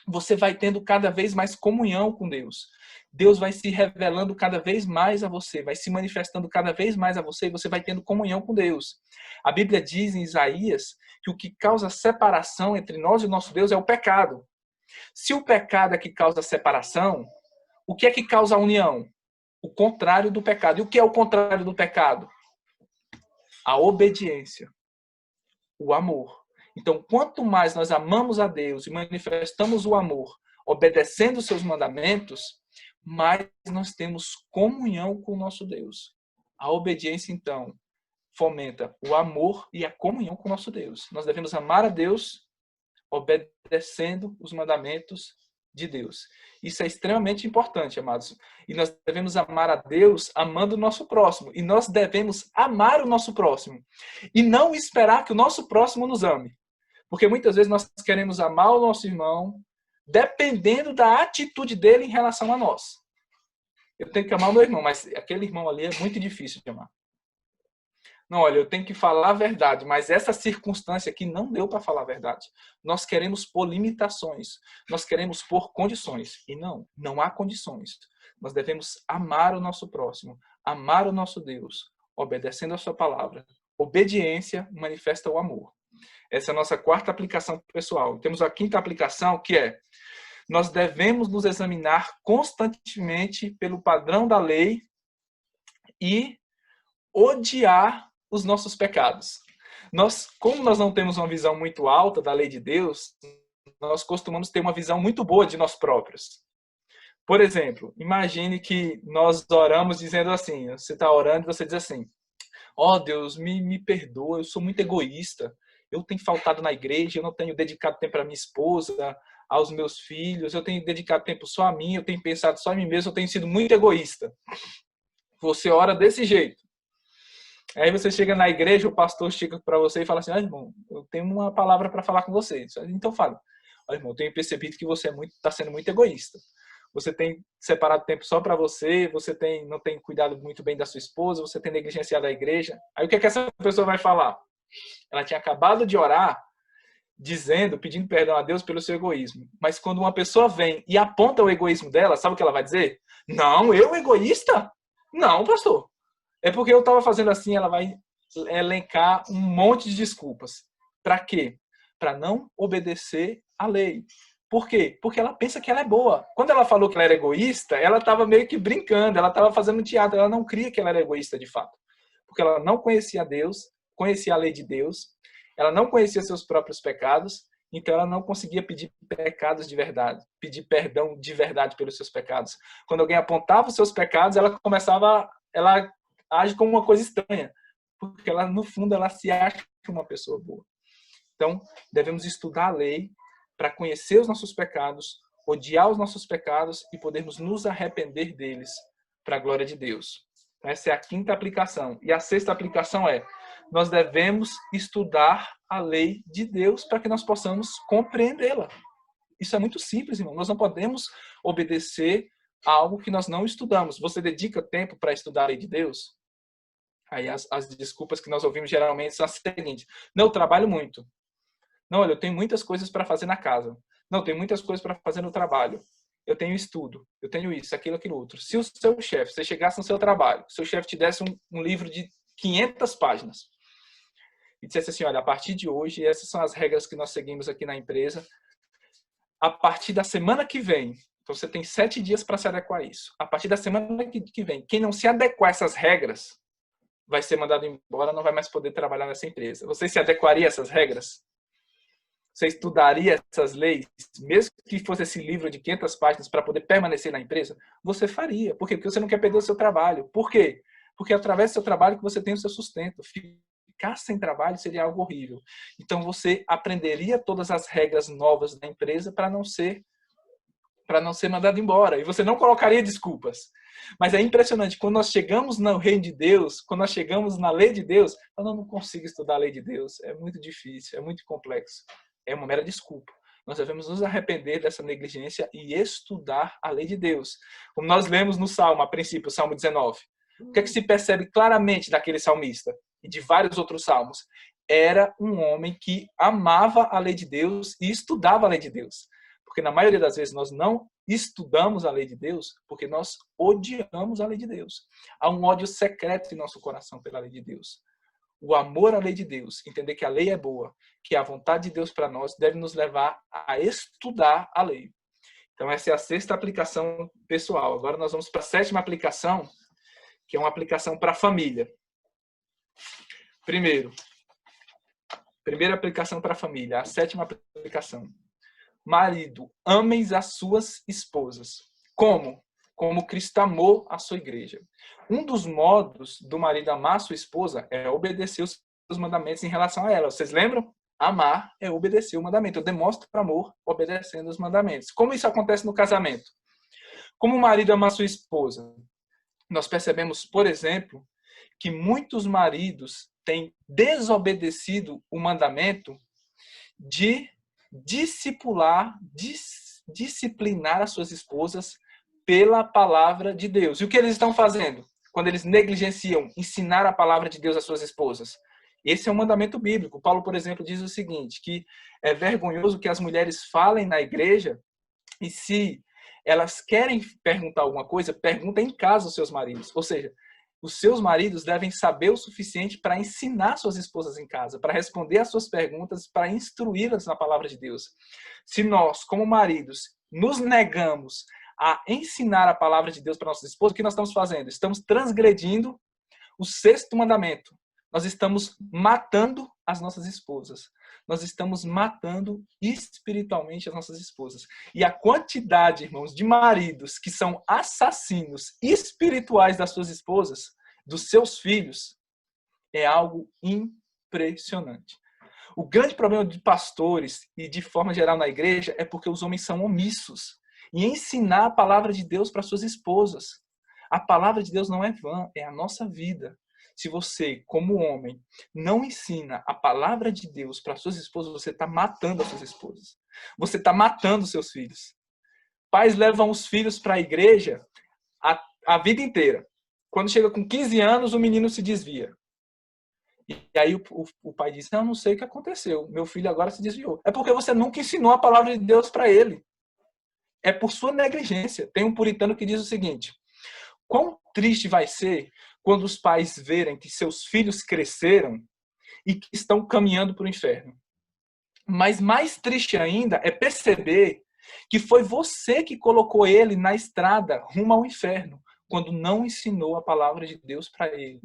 você vai tendo cada vez mais comunhão com Deus. Deus vai se revelando cada vez mais a você, vai se manifestando cada vez mais a você, e você vai tendo comunhão com Deus. A Bíblia diz em Isaías que o que causa separação entre nós e o nosso Deus é o pecado. Se o pecado é que causa separação, o que é que causa a união? O contrário do pecado. E o que é o contrário do pecado? A obediência, o amor. Então, quanto mais nós amamos a Deus e manifestamos o amor, obedecendo os seus mandamentos, mais nós temos comunhão com o nosso Deus. A obediência, então, fomenta o amor e a comunhão com o nosso Deus. Nós devemos amar a Deus obedecendo os mandamentos de Deus. Isso é extremamente importante, amados. E nós devemos amar a Deus amando o nosso próximo. E nós devemos amar o nosso próximo. E não esperar que o nosso próximo nos ame. Porque muitas vezes nós queremos amar o nosso irmão dependendo da atitude dele em relação a nós. Eu tenho que amar o meu irmão, mas aquele irmão ali é muito difícil de amar. Não, olha, eu tenho que falar a verdade, mas essa circunstância aqui não deu para falar a verdade. Nós queremos pôr limitações, nós queremos pôr condições. E não há condições. Nós devemos amar o nosso próximo, amar o nosso Deus, obedecendo a sua palavra. Obediência manifesta o amor. Essa é a nossa quarta aplicação pessoal. Temos a quinta aplicação, que é: nós devemos nos examinar constantemente pelo padrão da lei e odiar os nossos pecados. Como nós não temos uma visão muito alta da lei de Deus, nós costumamos ter uma visão muito boa de nós próprios. Por exemplo, imagine que nós oramos dizendo assim, você está orando e você diz assim: ó Deus, me perdoa, eu sou muito egoísta, eu tenho faltado na igreja, eu não tenho dedicado tempo para minha esposa, aos meus filhos, eu tenho dedicado tempo só a mim, eu tenho pensado só em mim mesmo, eu tenho sido muito egoísta. Você ora desse jeito. Aí você chega na igreja, o pastor chega para você e fala assim: irmão, eu tenho uma palavra para falar com você. Então fala: irmão, eu tenho percebido que você está sendo muito egoísta. Você tem separado tempo só para você, você não tem cuidado muito bem da sua esposa, você tem negligenciado a igreja. Aí o que essa pessoa vai falar? Ela tinha acabado de orar, pedindo perdão a Deus pelo seu egoísmo. Mas quando uma pessoa vem e aponta o egoísmo dela, sabe o que ela vai dizer? Não, eu egoísta? Não, pastor. É porque eu estava fazendo assim, ela vai elencar um monte de desculpas. Para quê? Para não obedecer à lei. Por quê? Porque ela pensa que ela é boa. Quando ela falou que ela era egoísta, ela estava meio que brincando, ela estava fazendo teatro, ela não cria que ela era egoísta de fato. Porque ela não conhecia Deus, conhecia a lei de Deus, ela não conhecia seus próprios pecados, então ela não conseguia pedir pecados de verdade, pedir perdão de verdade pelos seus pecados. Quando alguém apontava os seus pecados, ela age como uma coisa estranha, porque ela, no fundo, ela se acha uma pessoa boa. Então, devemos estudar a lei para conhecer os nossos pecados, odiar os nossos pecados e podermos nos arrepender deles para a glória de Deus. Essa é a quinta aplicação. E a sexta aplicação é: nós devemos estudar a lei de Deus para que nós possamos compreendê-la. Isso é muito simples, irmão. Nós não podemos obedecer a algo que nós não estudamos. Você dedica tempo para estudar a lei de Deus? Aí as desculpas que nós ouvimos geralmente são as seguintes: não, eu trabalho muito. Não, olha, eu tenho muitas coisas para fazer na casa. Não, eu tenho muitas coisas para fazer no trabalho. Eu tenho estudo. Eu tenho isso, aquilo, aquilo outro. Se o seu chefe, você chegasse no seu trabalho, seu chefe te desse um livro de 500 páginas e dissesse assim: olha, a partir de hoje, essas são as regras que nós seguimos aqui na empresa. A partir da semana que vem, então você tem 7 dias para se adequar a isso. A partir da semana que vem, quem não se adequar a essas regras vai ser mandado embora, não vai mais poder trabalhar nessa empresa. Você se adequaria a essas regras? Você estudaria essas leis, mesmo que fosse esse livro de 500 páginas para poder permanecer na empresa? Você faria. Por quê? Porque você não quer perder o seu trabalho. Por quê? Porque é através do seu trabalho que você tem o seu sustento. Ficar sem trabalho seria algo horrível. Então você aprenderia todas as regras novas da empresa para não ser mandado embora. E você não colocaria desculpas. Mas é impressionante, quando nós chegamos no reino de Deus, quando nós chegamos na lei de Deus, eu não consigo estudar a lei de Deus. É muito difícil, é muito complexo. É uma mera desculpa. Nós devemos nos arrepender dessa negligência e estudar a lei de Deus. Como nós lemos no Salmo, a princípio, o Salmo 19. O que é que se percebe claramente daquele salmista e de vários outros salmos? Era um homem que amava a lei de Deus e estudava a lei de Deus. Porque na maioria das vezes nós não estudamos a lei de Deus porque nós odiamos a lei de Deus. Há um ódio secreto em nosso coração pela lei de Deus. O amor à lei de Deus, entender que a lei é boa, que a vontade de Deus para nós deve nos levar a estudar a lei. Então essa é a sexta aplicação pessoal. Agora nós vamos para a sétima aplicação, que é uma aplicação para a família. Primeira aplicação para a família, a sétima aplicação. Marido, amem as suas esposas. Como como Cristo amou a sua igreja. Um dos modos do marido amar a sua esposa é obedecer os seus mandamentos em relação a ela. Vocês lembram? Amar é obedecer o mandamento. Eu demonstro amor obedecendo os mandamentos. Como isso acontece no casamento? Como o marido ama a sua esposa? Nós percebemos, por exemplo, que muitos maridos têm desobedecido o mandamento de disciplinar as suas esposas pela palavra de Deus. E o que eles estão fazendo quando eles negligenciam ensinar a palavra de Deus às suas esposas? Esse é um mandamento bíblico. Paulo, por exemplo, diz o seguinte, que é vergonhoso que as mulheres falem na igreja e se elas querem perguntar alguma coisa, perguntem em casa aos seus maridos. Ou seja, os seus maridos devem saber o suficiente para ensinar suas esposas em casa, para responder às suas perguntas, para instruí-las na palavra de Deus. Se nós, como maridos, nos negamos a ensinar a palavra de Deus para nossas esposas, o que nós estamos fazendo? Estamos transgredindo o 6º mandamento. Nós estamos matando as nossas esposas. Nós estamos matando espiritualmente as nossas esposas. E a quantidade, irmãos, de maridos que são assassinos espirituais das suas esposas, dos seus filhos, é algo impressionante. O grande problema de pastores e de forma geral na igreja é porque os homens são omissos em ensinar a palavra de Deus para suas esposas. A palavra de Deus não é vã, é a nossa vida. Se você, como homem, não ensina a palavra de Deus para suas esposas, você está matando as suas esposas. Você está matando os seus filhos. Pais levam os filhos para a igreja a vida inteira. Quando chega com 15 anos, o menino se desvia. E aí o pai diz, não sei o que aconteceu. Meu filho agora se desviou. É porque você nunca ensinou a palavra de Deus para ele. É por sua negligência. Tem um puritano que diz o seguinte, quão triste vai ser quando os pais verem que seus filhos cresceram e que estão caminhando para o inferno. Mas mais triste ainda é perceber que foi você que colocou ele na estrada rumo ao inferno, quando não ensinou a palavra de Deus para ele,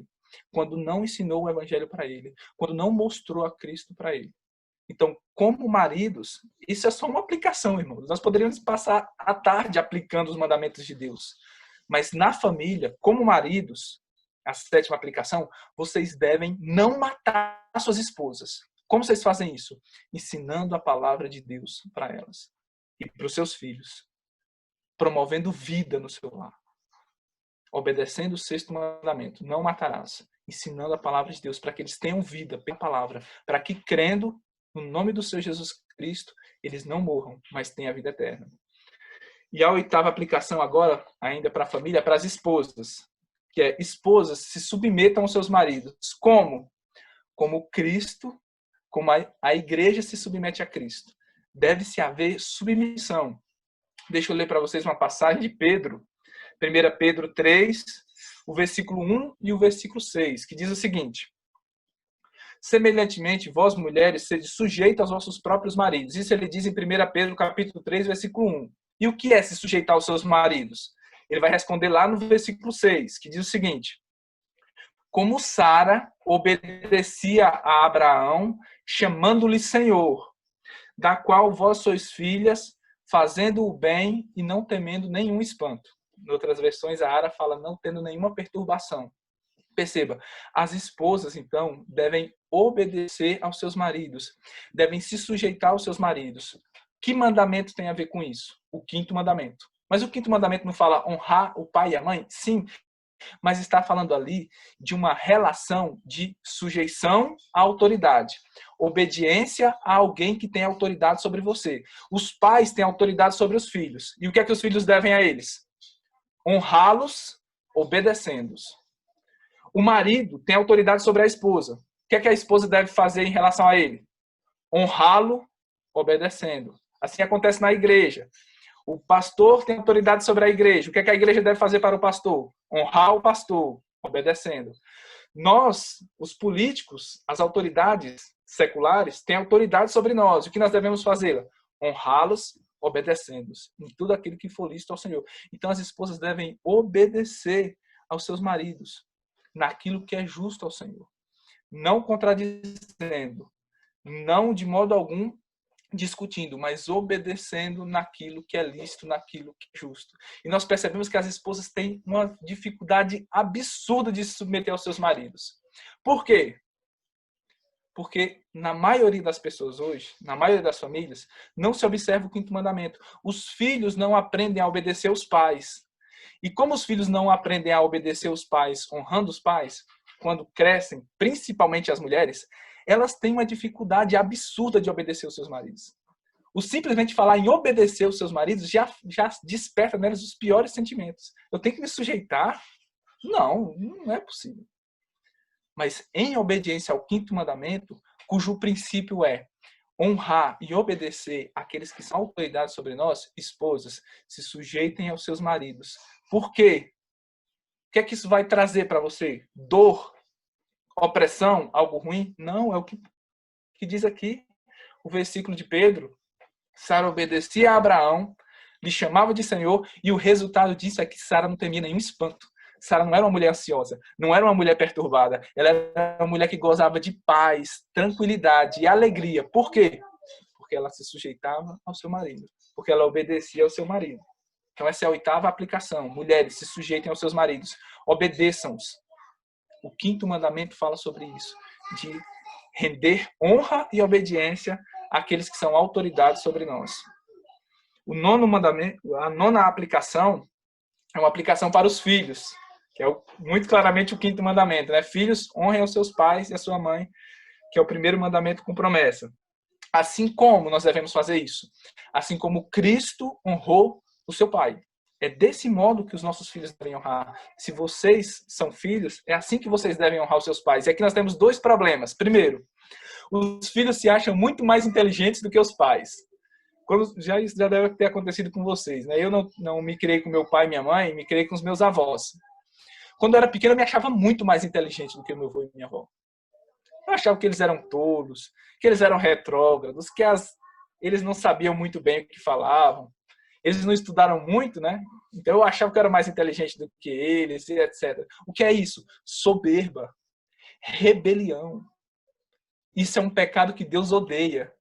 quando não ensinou o evangelho para ele, quando não mostrou a Cristo para ele. Então, como maridos, isso é só uma aplicação, irmãos. Nós poderíamos passar a tarde aplicando os mandamentos de Deus. Mas na família, como maridos, a 7ª aplicação, vocês devem não matar suas esposas. Como vocês fazem isso? Ensinando a palavra de Deus para elas e para os seus filhos. Promovendo vida no seu lar. Obedecendo o 6º mandamento, não matarás. Ensinando a palavra de Deus para que eles tenham vida pela palavra. Para que, crendo no nome do Senhor Jesus Cristo, eles não morram, mas tenham a vida eterna. E a 8ª aplicação agora, ainda para a família, para as esposas. Que é, esposas se submetam aos seus maridos. Como? Como Cristo, como a igreja se submete a Cristo. Deve-se haver submissão. Deixa eu ler para vocês uma passagem de Pedro. 1 Pedro 3, o versículo 1 e o versículo 6, que diz o seguinte. Semelhantemente, vós, mulheres, sede sujeitas aos vossos próprios maridos. Isso ele diz em 1 Pedro capítulo 3, versículo 1. E o que é se sujeitar aos seus maridos? Ele vai responder lá no versículo 6, que diz o seguinte. Como Sara obedecia a Abraão, chamando-lhe Senhor, da qual vós sois filhas, fazendo o bem e não temendo nenhum espanto. Em outras versões, a Ara fala não tendo nenhuma perturbação. Perceba, as esposas, então, devem obedecer aos seus maridos, devem se sujeitar aos seus maridos. Que mandamento tem a ver com isso? O 5º mandamento. Mas o 5º mandamento não fala honrar o pai e a mãe? Sim, mas está falando ali de uma relação de sujeição à autoridade. Obediência a alguém que tem autoridade sobre você. Os pais têm autoridade sobre os filhos. E o que é que os filhos devem a eles? Honrá-los, obedecendo-os. O marido tem autoridade sobre a esposa. O que é que a esposa deve fazer em relação a ele? Honrá-lo, obedecendo. Assim acontece na igreja. O pastor tem autoridade sobre a igreja. O que é que a igreja deve fazer para o pastor? Honrar o pastor, obedecendo. Nós, os políticos, as autoridades seculares, têm autoridade sobre nós. O que nós devemos fazer? Honrá-los, obedecendo-os em tudo aquilo que for lícito ao Senhor. Então, as esposas devem obedecer aos seus maridos naquilo que é justo ao Senhor. Não contradizendo, não de modo algum discutindo, mas obedecendo naquilo que é lícito, naquilo que é justo. E nós percebemos que as esposas têm uma dificuldade absurda de se submeter aos seus maridos. Por quê? Porque na maioria das pessoas hoje, na maioria das famílias, não se observa o quinto mandamento. Os filhos não aprendem a obedecer os pais. E como os filhos não aprendem a obedecer os pais, honrando os pais, quando crescem, principalmente as mulheres, elas têm uma dificuldade absurda de obedecer os seus maridos. O simplesmente falar em obedecer os seus maridos já desperta nelas os piores sentimentos. Eu tenho que me sujeitar? Não é possível. Mas em obediência ao quinto mandamento, cujo princípio é honrar e obedecer aqueles que são autoridades sobre nós, esposas, se sujeitem aos seus maridos. Por quê? O que é que isso vai trazer para você? Dor? Opressão? Algo ruim? Não, é o que diz aqui o versículo de Pedro. Sara obedecia a Abraão, lhe chamava de Senhor, e o resultado disso é que Sara não temia nenhum espanto. Sara não era uma mulher ansiosa, não era uma mulher perturbada, ela era uma mulher que gozava de paz, tranquilidade e alegria. Por quê? Porque ela se sujeitava ao seu marido, porque ela obedecia ao seu marido. Então essa é a oitava aplicação. Mulheres, se sujeitem aos seus maridos, obedeçam-os. O quinto mandamento fala sobre isso, de render honra e obediência àqueles que são autoridades sobre nós. O nono mandamento, a nona aplicação, é uma aplicação para os filhos, que é muito claramente o quinto mandamento, né? Filhos, honrem os seus pais e a sua mãe, que é o primeiro mandamento com promessa. Assim como nós devemos fazer isso? Assim como Cristo honrou o seu pai. É desse modo que os nossos filhos devem honrar. Se vocês são filhos, é assim que vocês devem honrar os seus pais. E aqui nós temos dois problemas. Primeiro, os filhos se acham muito mais inteligentes do que os pais. Isso já deve ter acontecido com vocês, né? Eu não me criei com meu pai e minha mãe, me criei com os meus avós. Quando eu era pequeno, eu me achava muito mais inteligente do que meu avô e minha avó. Eu achava que eles eram tolos, que eles eram retrógrados, que eles não sabiam muito bem o que falavam. Eles não estudaram muito, né? Então eu achava que eu era mais inteligente do que eles, e etc. O que é isso? Soberba, rebelião. Isso é um pecado que Deus odeia.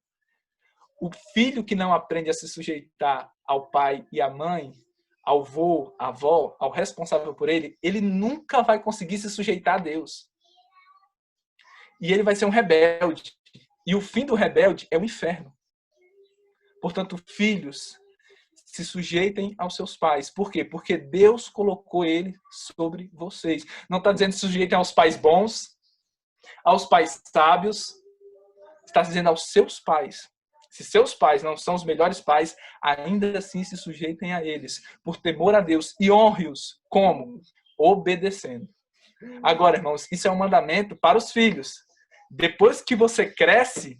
O filho que não aprende a se sujeitar ao pai e à mãe, ao avô, à avó, ao responsável por ele, ele nunca vai conseguir se sujeitar a Deus. E ele vai ser um rebelde. E o fim do rebelde é o inferno. Portanto, filhos, se sujeitem aos seus pais. Por quê? Porque Deus colocou ele sobre vocês. Não está dizendo se sujeitem aos pais bons, aos pais sábios. Está dizendo aos seus pais. Se seus pais não são os melhores pais, ainda assim se sujeitem a eles, por temor a Deus, e honre-os. Como? Obedecendo. Agora, irmãos, isso é um mandamento para os filhos. Depois que você cresce,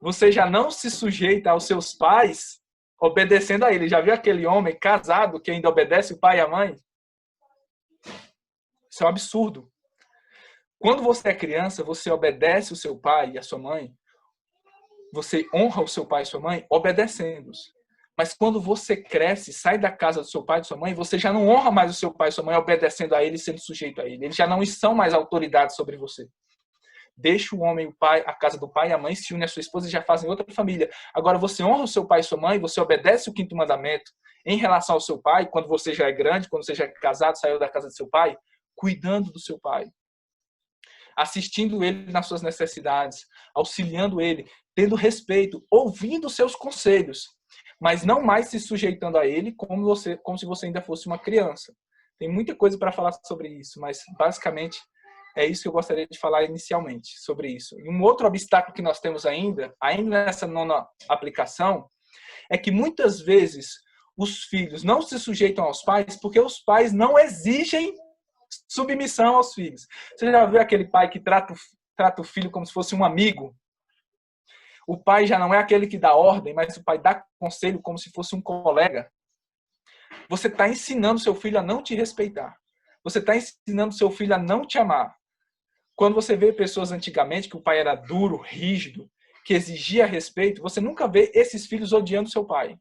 você já não se sujeita aos seus pais obedecendo a eles. Já viu aquele homem casado que ainda obedece o pai e a mãe? Isso é um absurdo. Quando você é criança, você obedece o seu pai e a sua mãe. Você honra o seu pai e sua mãe obedecendo-os. Mas quando você cresce, sai da casa do seu pai e da sua mãe, você já não honra mais o seu pai e sua mãe obedecendo a eles, sendo sujeito a ele. Eles já não são mais autoridades sobre você. Deixa o homem, o pai, a casa do pai e a mãe, se une à sua esposa e já fazem outra família. Agora você honra o seu pai e sua mãe, você obedece o quinto mandamento em relação ao seu pai, quando você já é grande, quando você já é casado, saiu da casa do seu pai, cuidando do seu pai. Assistindo ele nas suas necessidades, auxiliando ele, tendo respeito, ouvindo seus conselhos, mas não mais se sujeitando a ele como se você ainda fosse uma criança. Tem muita coisa para falar sobre isso, mas basicamente é isso que eu gostaria de falar inicialmente sobre isso. E um outro obstáculo que nós temos ainda nessa nona aplicação, é que muitas vezes os filhos não se sujeitam aos pais porque os pais não exigem submissão aos filhos. Você já viu aquele pai que trata o filho como se fosse um amigo? O pai já não é aquele que dá ordem, mas o pai dá conselho como se fosse um colega. Você está ensinando seu filho a não te respeitar. Você está ensinando seu filho a não te amar. Quando você vê pessoas antigamente que o pai era duro, rígido, que exigia respeito, você nunca vê esses filhos odiando seu pai.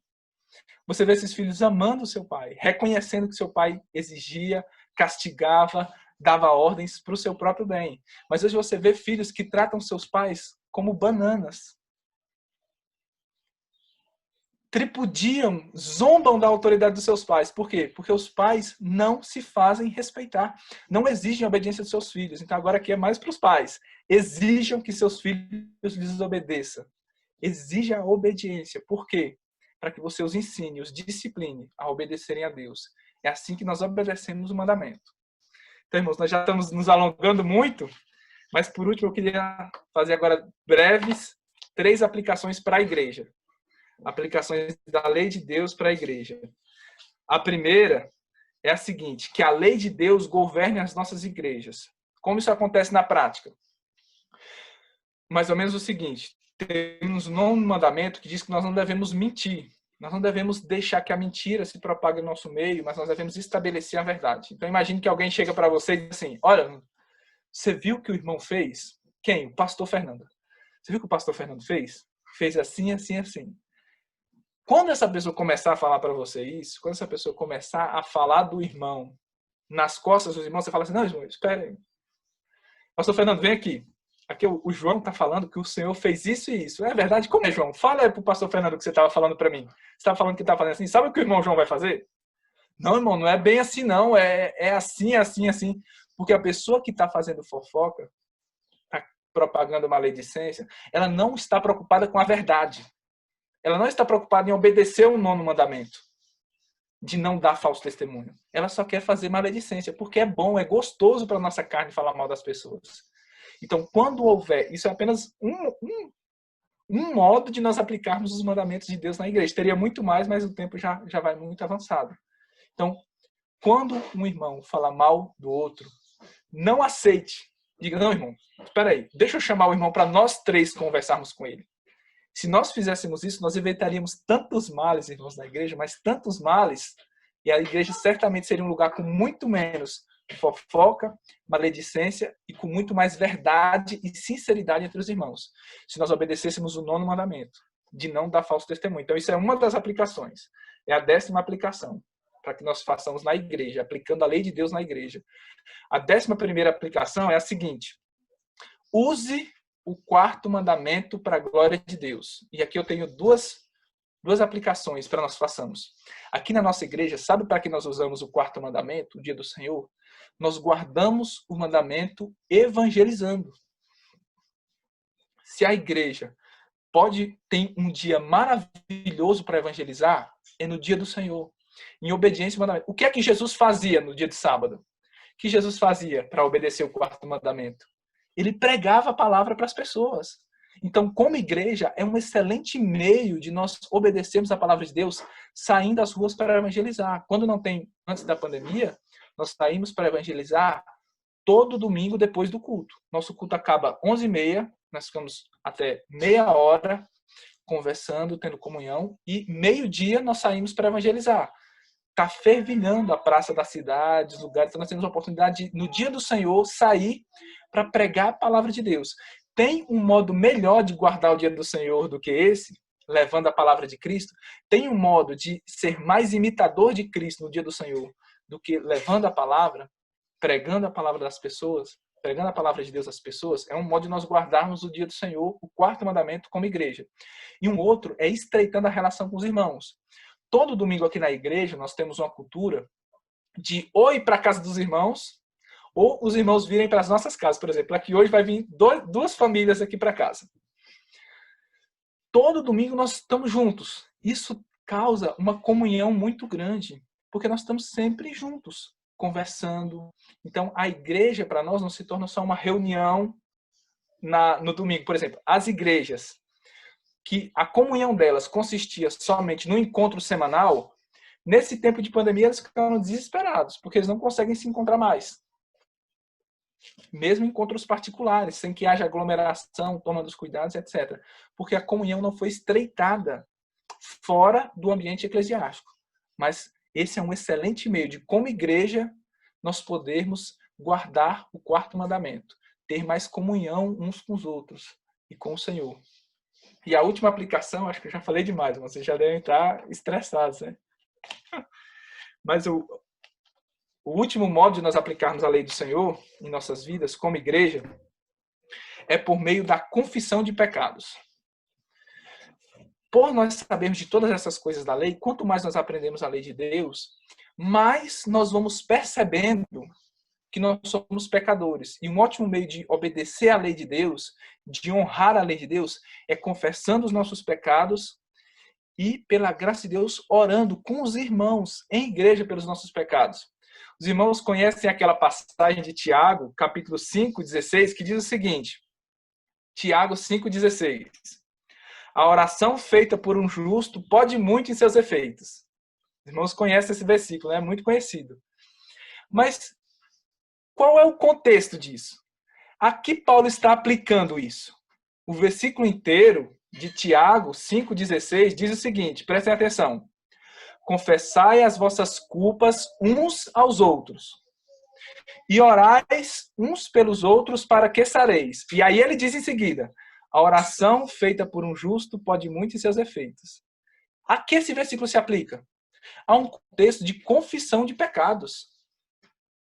Você vê esses filhos amando seu pai, reconhecendo que seu pai exigia, castigava, dava ordens para o seu próprio bem. Mas hoje você vê filhos que tratam seus pais como bananas. tripudiam, zombam da autoridade dos seus pais. Por quê? Porque os pais não se fazem respeitar, não exigem a obediência dos seus filhos. Então agora aqui é mais para os pais. Exijam que seus filhos lhes obedeçam. Exija a obediência. Por quê? Para que você os ensine, os discipline a obedecerem a Deus. É assim que nós obedecemos o mandamento. Então, irmãos, nós já estamos nos alongando muito, mas por último eu queria fazer agora breves 3 aplicações para a igreja. Aplicações da lei de Deus para a igreja. A primeira é a seguinte, que a lei de Deus governe as nossas igrejas. Como isso acontece na prática? Mais ou menos o seguinte, temos um nono mandamento que diz que nós não devemos mentir. Nós não devemos deixar que a mentira se propague no nosso meio, mas nós devemos estabelecer a verdade. Então imagine que alguém chega para você e diz assim, olha, você viu o que o irmão fez? Quem? O pastor Fernando. Você viu o que o pastor Fernando fez? Fez assim, assim, assim. Quando essa pessoa começar a falar para você isso, quando essa pessoa começar a falar do irmão nas costas dos irmãos, você fala assim, não, irmão, espera aí. Pastor Fernando, vem aqui. Aqui o João está falando que o Senhor fez isso e isso. É verdade? Como é, João? Fala aí para o pastor Fernando que você estava falando para mim. Você estava falando que estava fazendo assim. Sabe o que o irmão João vai fazer? Não, irmão, não é bem assim, não. É assim, assim, assim. Porque a pessoa que está fazendo fofoca, está propagando maledicência, ela não está preocupada com a verdade. Ela não está preocupada em obedecer o nono mandamento de não dar falso testemunho. Ela só quer fazer maledicência, porque é bom, é gostoso para a nossa carne falar mal das pessoas. Então, quando houver... Isso é apenas um modo de nós aplicarmos os mandamentos de Deus na igreja. Teria muito mais, mas o tempo já vai muito avançado. Então, quando um irmão fala mal do outro, não aceite. Diga, não, irmão, espera aí, deixa eu chamar o irmão para nós 3 conversarmos com ele. Se nós fizéssemos isso, nós evitaríamos tantos males, irmãos, na igreja, mas tantos males, e a igreja certamente seria um lugar com muito menos fofoca, maledicência e com muito mais verdade e sinceridade entre os irmãos. Se nós obedecêssemos o nono mandamento, de não dar falso testemunho. Então, isso é uma das aplicações. É a 10ª aplicação, para que nós façamos na igreja, aplicando a lei de Deus na igreja. A 11ª aplicação é a seguinte: use o 4º mandamento para a glória de Deus. E aqui eu tenho duas aplicações para nós façamos. Aqui na nossa igreja, sabe para que nós usamos o 4º mandamento, o dia do Senhor? Nós guardamos o mandamento evangelizando. Se a igreja tem um dia maravilhoso para evangelizar, é no dia do Senhor, em obediência ao mandamento. O que é que Jesus fazia no dia de sábado? O que Jesus fazia para obedecer o 4º mandamento? Ele pregava a palavra para as pessoas. Então, como igreja, é um excelente meio de nós obedecermos a palavra de Deus saindo às ruas para evangelizar. Quando não tem, antes da pandemia, nós saímos para evangelizar todo domingo depois do culto. Nosso culto acaba 11h30, nós ficamos até meia hora conversando, tendo comunhão, e meio-dia nós saímos para evangelizar. Está fervilhando a praça da cidade, os lugares, então nós temos a oportunidade de, no dia do Senhor, sair para pregar a palavra de Deus. Tem um modo melhor de guardar o dia do Senhor do que esse, levando a palavra de Cristo? Tem um modo de ser mais imitador de Cristo no dia do Senhor do que levando a palavra, pregando a palavra das pessoas, pregando a palavra de Deus às pessoas? É um modo de nós guardarmos o dia do Senhor, o 4º mandamento como igreja. E um outro é estreitando a relação com os irmãos. Todo domingo aqui na igreja nós temos uma cultura de ou ir para a casa dos irmãos, ou os irmãos virem para as nossas casas. Por exemplo, aqui hoje vai vir 2 famílias aqui para casa. Todo domingo nós estamos juntos. Isso causa uma comunhão muito grande, porque nós estamos sempre juntos, conversando. Então, a igreja para nós não se torna só uma reunião no domingo. Por exemplo, as igrejas que a comunhão delas consistia somente no encontro semanal, nesse tempo de pandemia eles ficaram desesperados, porque eles não conseguem se encontrar mais. Mesmo encontros particulares, sem que haja aglomeração, toma dos cuidados, etc. Porque a comunhão não foi estreitada fora do ambiente eclesiástico. Mas esse é um excelente meio de, como igreja, nós podermos guardar o 4º mandamento, ter mais comunhão uns com os outros e com o Senhor. E a última aplicação, acho que eu já falei demais, vocês já devem estar estressados, né? Mas o último modo de nós aplicarmos a lei do Senhor em nossas vidas, como igreja, é por meio da confissão de pecados. por nós sabermos de todas essas coisas da lei, quanto mais nós aprendemos a lei de Deus, mais nós vamos percebendo que nós somos pecadores. E um ótimo meio de obedecer à lei de Deus, de honrar a lei de Deus, é confessando os nossos pecados e, pela graça de Deus, orando com os irmãos em igreja pelos nossos pecados. Os irmãos conhecem aquela passagem de Tiago, capítulo 5, 16, que diz o seguinte, Tiago 5, 16. A oração feita por um justo pode muito em seus efeitos. Os irmãos conhecem esse versículo, é muito conhecido. Mas qual é o contexto disso? A que Paulo está aplicando isso? O versículo inteiro de Tiago 5,16 diz o seguinte, prestem atenção. Confessai as vossas culpas uns aos outros e orais uns pelos outros para que sareis. E aí ele diz em seguida, a oração feita por um justo pode muito em seus efeitos. A que esse versículo se aplica? A um contexto de confissão de pecados.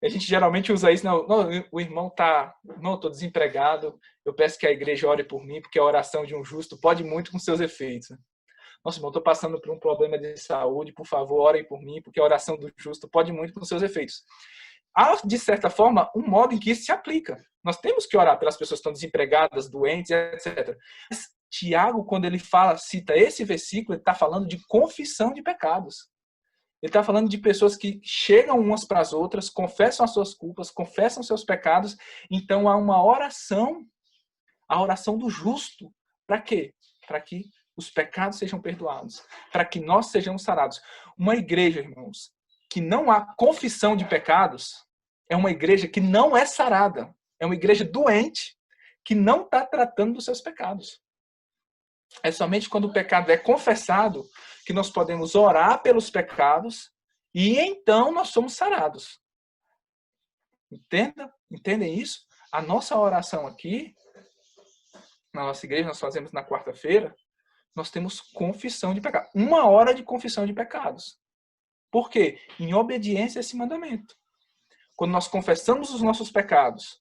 A gente geralmente usa isso, não, o irmão estou desempregado, eu peço que a igreja ore por mim, porque a oração de um justo pode muito com seus efeitos. Nossa, irmão, estou passando por um problema de saúde, por favor, orem por mim, porque a oração do justo pode muito com seus efeitos. Há, de certa forma, um modo em que isso se aplica. Nós temos que orar pelas pessoas que estão desempregadas, doentes, etc. Mas Tiago, quando ele cita esse versículo, ele está falando de confissão de pecados. Ele está falando de pessoas que chegam umas para as outras, confessam as suas culpas, confessam seus pecados. Então há uma oração, a oração do justo. Para quê? Para que os pecados sejam perdoados, para que nós sejamos sarados. Uma igreja, irmãos, que não há confissão de pecados, é uma igreja que não é sarada. É uma igreja doente, que não está tratando dos seus pecados. É somente quando o pecado é confessado que nós podemos orar pelos pecados e então nós somos sarados. Entendem isso? A nossa oração aqui, na nossa igreja, nós fazemos na quarta-feira, nós temos confissão de pecado. 1 hora de confissão de pecados. Por quê? Em obediência a esse mandamento. Quando nós confessamos os nossos pecados,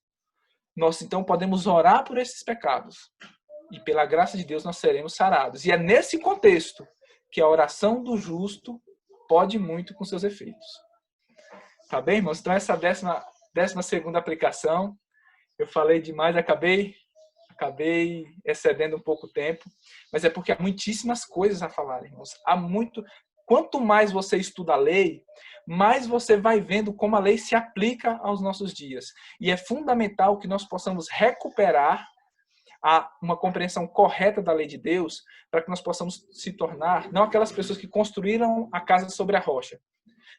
nós então podemos orar por esses pecados. E pela graça de Deus nós seremos sarados. E é nesse contexto que a oração do justo pode muito com seus efeitos. Tá bem, irmãos? Então essa 12ª aplicação, eu falei demais, acabei excedendo um pouco o tempo, mas é porque há muitíssimas coisas a falar, irmãos. Quanto mais você estuda a lei, mais você vai vendo como a lei se aplica aos nossos dias. E é fundamental que nós possamos recuperar uma compreensão correta da lei de Deus, para que nós possamos se tornar, não aquelas pessoas que construíram a casa sobre a rocha,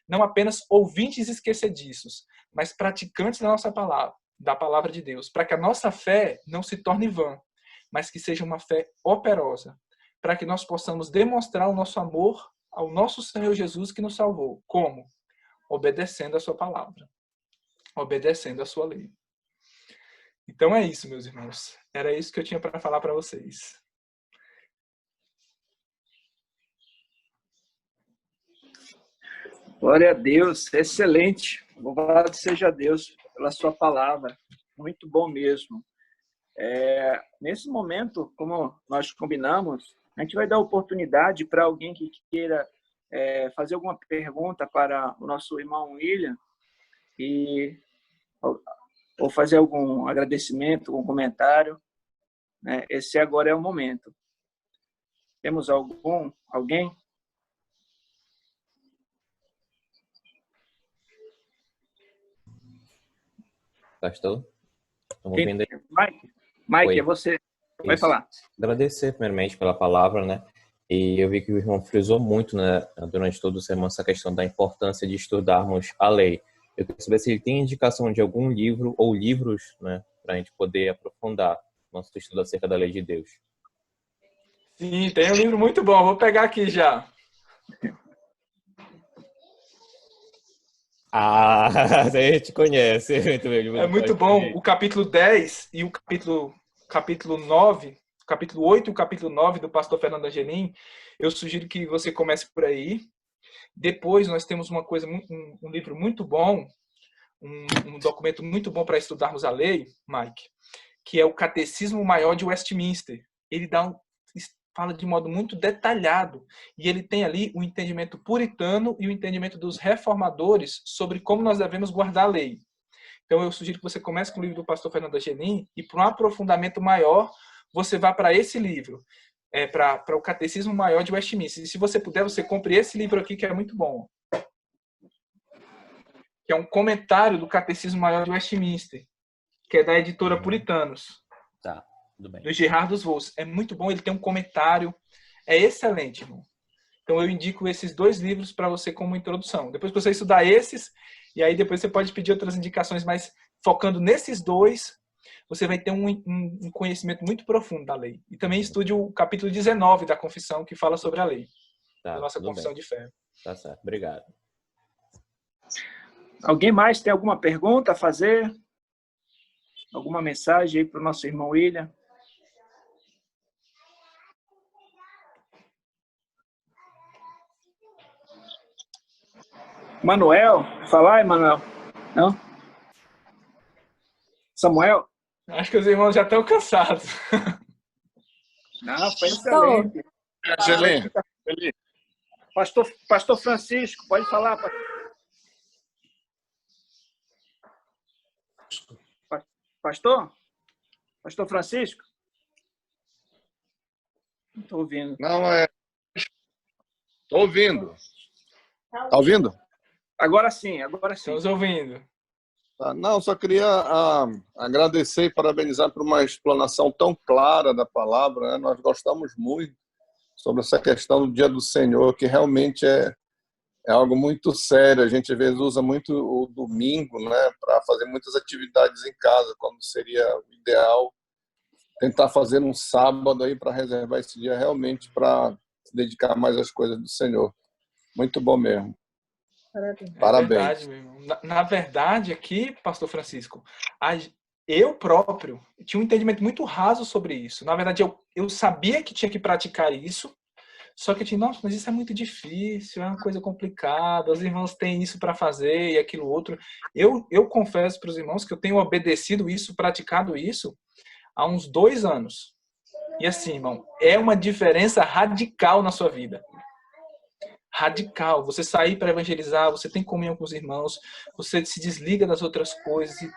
não apenas ouvintes esquecediços, mas praticantes da palavra de Deus, para que a nossa fé não se torne vã, mas que seja uma fé operosa, para que nós possamos demonstrar o nosso amor ao nosso Senhor Jesus que nos salvou. Como? Obedecendo a sua palavra, obedecendo a sua lei. Então é isso, meus irmãos. Era isso que eu tinha para falar para vocês. Glória a Deus, excelente. Louvado seja Deus pela sua palavra. Muito bom mesmo. Nesse momento, como nós combinamos, a gente vai dar oportunidade para alguém que queira fazer alguma pergunta para o nosso irmão William ou fazer algum agradecimento, algum comentário. Esse agora é o momento. Temos alguém? Pastor? Estão ouvindo aí? Mike, é você. Vai falar. Agradecer primeiramente pela palavra, né? E eu vi que o irmão frisou muito, né, durante todo o sermão, essa questão da importância de estudarmos a lei. Eu queria saber se ele tem indicação de algum livro ou livros, né, para a gente poder aprofundar nosso estudo acerca da lei de Deus. Sim, tem um livro muito bom. Vou pegar aqui já. A gente conhece. É muito bom. O capítulo 10 e o capítulo 9, capítulo 8 e o capítulo 9 do pastor Fernando Angelim, eu sugiro que você comece por aí. Depois nós temos um livro muito bom, um documento muito bom para estudarmos a lei, Mike, que é o Catecismo Maior de Westminster. Ele fala de modo muito detalhado. E ele tem ali o entendimento puritano e o entendimento dos reformadores sobre como nós devemos guardar a lei. Então, eu sugiro que você comece com o livro do pastor Fernando Angelim e, para um aprofundamento maior, você vá para esse livro, para o Catecismo Maior de Westminster. E, se você puder, você compre esse livro aqui, que é muito bom. Que é um comentário do Catecismo Maior de Westminster, que é da editora Puritanos. Tá, tudo bem. Do Gerard dos Vos. É muito bom, ele tem um comentário. É excelente, irmão. Então, eu indico esses 2 livros para você como introdução. Depois que você estudar esses, e aí depois você pode pedir outras indicações, mas focando nesses 2, você vai ter um conhecimento muito profundo da lei. E também estude o capítulo 19 da Confissão, que fala sobre a lei. Tá, da nossa confissão bem. de fé. Tá certo, obrigado. Alguém mais tem alguma pergunta a fazer? Alguma mensagem aí para o nosso irmão William? Manuel? Falar, Manuel? Não? Samuel? Acho que os irmãos já estão cansados. Não, foi excelente. Angelim. Pastor Francisco, pode falar. Pastor? Pastor Francisco? Não estou ouvindo. Não, Estou ouvindo. Está ouvindo? Agora sim, agora sim. Estamos ouvindo. Não, só queria agradecer e parabenizar por uma explanação tão clara da palavra, né? Nós gostamos muito sobre essa questão do Dia do Senhor, que realmente é algo muito sério. A gente às vezes usa muito o domingo, né, para fazer muitas atividades em casa, quando seria o ideal tentar fazer um sábado aí para reservar esse dia realmente para se dedicar mais às coisas do Senhor. Muito bom mesmo. Parabéns. Verdade, meu irmão. Na verdade, aqui, pastor Francisco, eu próprio tinha um entendimento muito raso sobre isso. Na verdade, eu sabia que tinha que praticar isso, só que eu tinha, nossa, mas isso é muito difícil, é uma coisa complicada, os irmãos têm isso para fazer e aquilo outro. Eu confesso para os irmãos que eu tenho obedecido isso, praticado isso, há uns 2 anos. E assim, irmão, é uma diferença radical na sua vida. Radical. Você sair para evangelizar, você tem comunhão com os irmãos, você se desliga das outras coisas e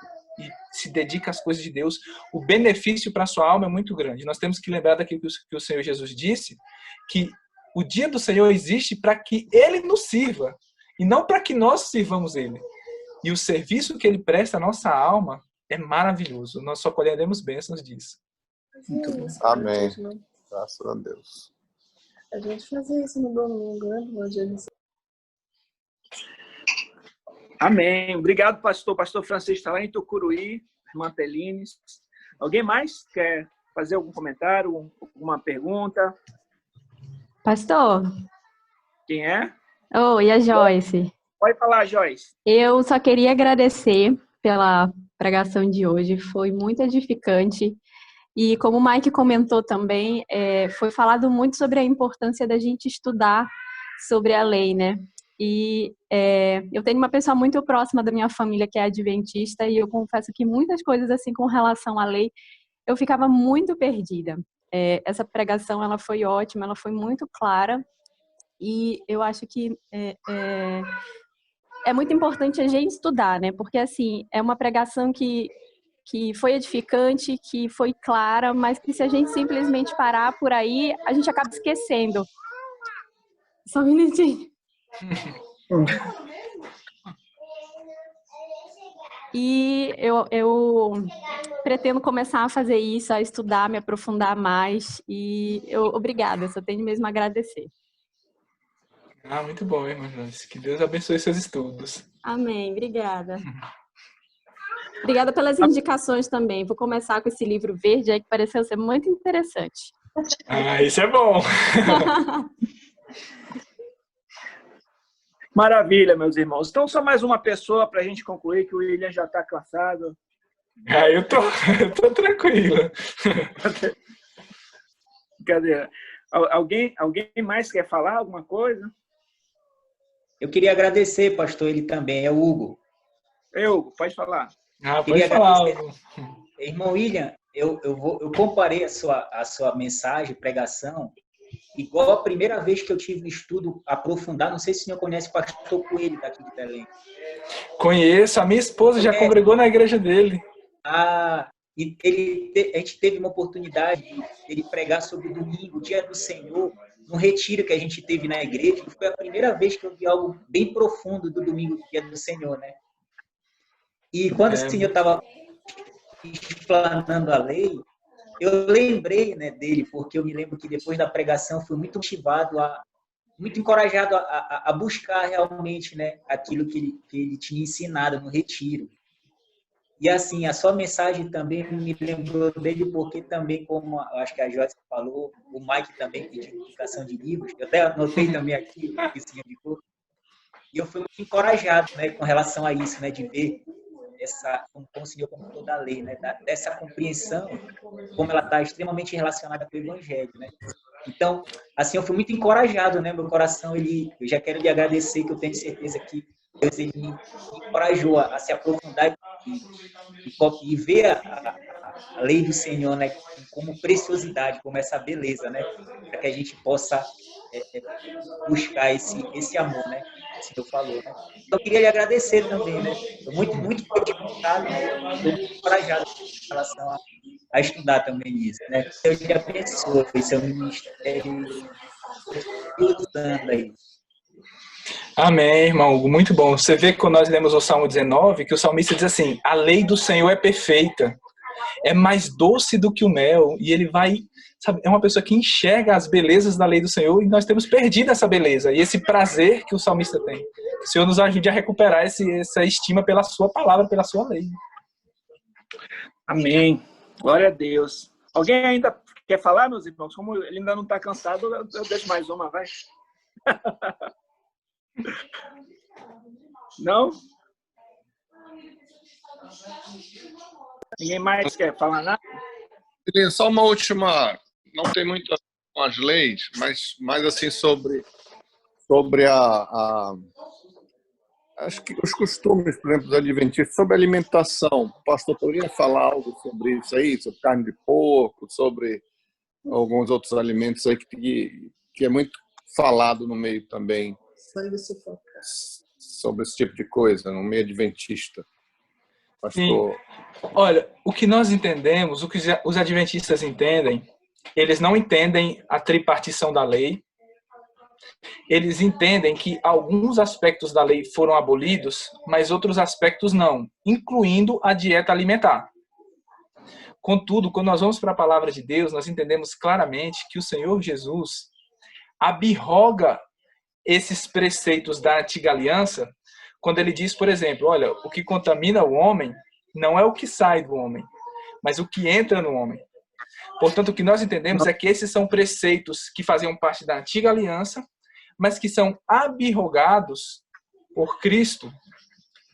se dedica às coisas de Deus. O benefício para a sua alma é muito grande. Nós temos que lembrar daquilo que o Senhor Jesus disse, que o dia do Senhor existe para que Ele nos sirva e não para que nós sirvamos Ele. E o serviço que Ele presta à nossa alma é maravilhoso. Nós só colheremos bênçãos disso. Amém. Graças a Deus. A gente fazia isso no domingo, né? Amém. Obrigado, pastor. Pastor Francisco está lá em Tucuruí, irmã Pelines. Alguém mais quer fazer algum comentário, alguma pergunta? Pastor. Quem é? Oi, a Joyce. Pode falar, Joyce. Eu só queria agradecer pela pregação de hoje. Foi muito edificante. E como o Mike comentou também, foi falado muito sobre a importância da gente estudar sobre a lei, né? E eu tenho uma pessoa muito próxima da minha família que é adventista e eu confesso que muitas coisas assim com relação à lei eu ficava muito perdida. Essa pregação ela foi ótima, ela foi muito clara e eu acho que é muito importante a gente estudar, né? Porque assim é uma pregação que foi edificante, que foi clara, mas que se a gente simplesmente parar por aí, a gente acaba esquecendo. Só um minutinho. E eu pretendo começar a fazer isso, a estudar, me aprofundar mais. E obrigada, só tenho mesmo a agradecer. Muito bom, irmã Joyce. Que Deus abençoe seus estudos. Amém, obrigada. Obrigada pelas indicações também. Vou começar com esse livro verde aí que pareceu ser muito interessante. Isso é bom. Maravilha, meus irmãos. Então, só mais uma pessoa para a gente concluir, que o William já está cansado. Eu tô tranquilo. Brincadeira. Alguém mais quer falar alguma coisa? Eu queria agradecer, pastor, ele também, é o Hugo. Hugo, pode falar. Pode falar. Irmão William, eu comparei a sua mensagem, pregação, igual a primeira vez que eu tive um estudo aprofundado, não sei se o senhor conhece o pastor Coelho daqui de Belém. Conheço, a minha esposa já congregou na igreja dele. E a gente teve uma oportunidade de ele pregar sobre o domingo, o dia do Senhor, num retiro que a gente teve na igreja, e foi a primeira vez que eu vi algo bem profundo do domingo, dia do Senhor, né? E quando o Senhor estava explanando a lei, eu lembrei, né, dele, porque eu me lembro que depois da pregação fui muito motivado, muito encorajado a buscar realmente, né, aquilo que ele tinha ensinado no retiro. E assim, a sua mensagem também me lembrou dele, porque também, como eu acho que a Joyce falou, o Mike também pediu indicação de livros, eu até anotei também aqui, o que o senhor indicou, e eu fui muito encorajado, né, com relação a isso, né, de ver como o senhor comentou da lei, né, dessa compreensão, como ela está extremamente relacionada com o Evangelho, né. Então, assim, eu fui muito encorajado, né, meu coração, eu já quero lhe agradecer, que eu tenho certeza que Deus ele me encorajou a se aprofundar e ver a lei do Senhor, né, como preciosidade, como essa beleza, né, para que a gente possa buscar esse amor, né, que o Senhor falou, né. Então, eu queria lhe agradecer também, né, estou muito edificado, né, estou muito encorajado em relação a estudar também isso, né. Deus te abençoe, seu ministério usando aí. Amém, irmão Hugo, muito bom. Você vê que quando nós lemos o Salmo 19, que o salmista diz assim, a lei do Senhor é perfeita, é mais doce do que o mel, e ele vai, sabe, é uma pessoa que enxerga as belezas da lei do Senhor, e nós temos perdido essa beleza, e esse prazer que o salmista tem. Que o Senhor nos ajude a recuperar essa estima pela sua palavra, pela sua lei. Amém. Glória a Deus. Alguém ainda quer falar, meus irmãos? Como ele ainda não está cansado, eu deixo mais uma, vai. Não? Ninguém mais quer falar nada? Só uma última, não tem muito a ver com as leis, mas mais assim sobre acho que os costumes, por exemplo, dos adventistas, sobre alimentação. O pastor poderia falar algo sobre isso aí, sobre carne de porco, sobre alguns outros alimentos aí que é muito falado no meio também, sobre esse tipo de coisa, no meio adventista. Pastor. Sim. Olha, o que nós entendemos, o que os adventistas entendem, eles não entendem a tripartição da lei. Eles entendem que alguns aspectos da lei foram abolidos, mas outros aspectos não, incluindo a dieta alimentar. Contudo, quando nós vamos para a palavra de Deus, nós entendemos claramente que o Senhor Jesus abroga esses preceitos da antiga aliança, quando ele diz, por exemplo, olha, o que contamina o homem não é o que sai do homem, mas o que entra no homem. Portanto, o que nós entendemos é que esses são preceitos que faziam parte da antiga aliança, mas que são abrogados por Cristo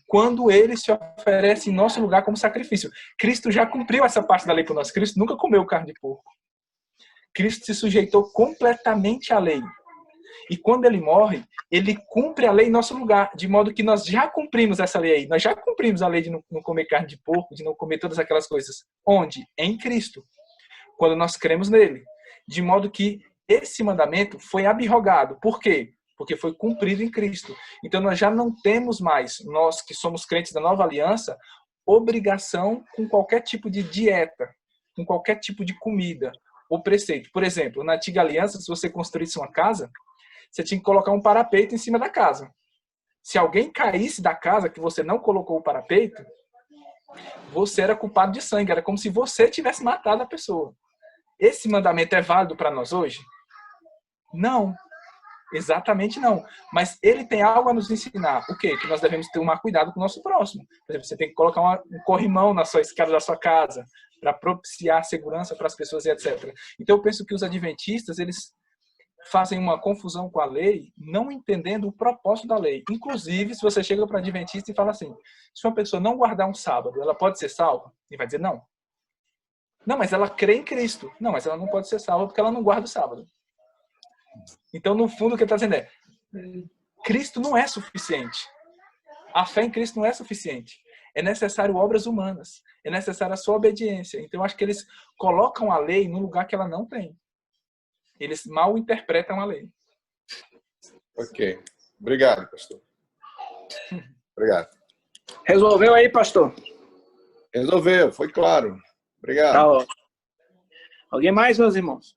quando ele se oferece em nosso lugar como sacrifício. Cristo já cumpriu essa parte da lei por nós. Cristo nunca comeu carne de porco. Cristo se sujeitou completamente à lei. E quando ele morre, ele cumpre a lei em nosso lugar, de modo que nós já cumprimos essa lei aí. Nós já cumprimos a lei de não comer carne de porco, de não comer todas aquelas coisas. Onde? Em Cristo. Quando nós cremos nele. De modo que esse mandamento foi abrogado. Por quê? Porque foi cumprido em Cristo. Então nós já não temos mais, nós que somos crentes da nova aliança, obrigação com qualquer tipo de dieta, com qualquer tipo de comida ou preceito. Por exemplo, na antiga aliança, se você construísse uma casa, você tinha que colocar um parapeito em cima da casa. Se alguém caísse da casa que você não colocou o parapeito, você era culpado de sangue. Era como se você tivesse matado a pessoa. Esse mandamento é válido para nós hoje? Não. Exatamente não. Mas ele tem algo a nos ensinar. O quê? Que nós devemos tomar cuidado com o nosso próximo. Por exemplo, você tem que colocar um corrimão na sua escada da sua casa para propiciar segurança para as pessoas e etc. Então eu penso que os adventistas, eles fazem uma confusão com a lei, não entendendo o propósito da lei. Inclusive, se você chega para adventista e fala assim, se uma pessoa não guardar um sábado, ela pode ser salva? Ele vai dizer não. Não, mas ela crê em Cristo. Não, mas ela não pode ser salva porque ela não guarda o sábado. Então, no fundo, o que ele está dizendo é, Cristo não é suficiente. A fé em Cristo não é suficiente. É necessário obras humanas. É necessária a sua obediência. Então, eu acho que eles colocam a lei no lugar que ela não tem. Eles mal interpretam a lei. Ok. Obrigado, pastor. Obrigado. Resolveu aí, pastor? Resolveu, foi claro. Obrigado. Tá ótimo. Alguém mais, meus irmãos?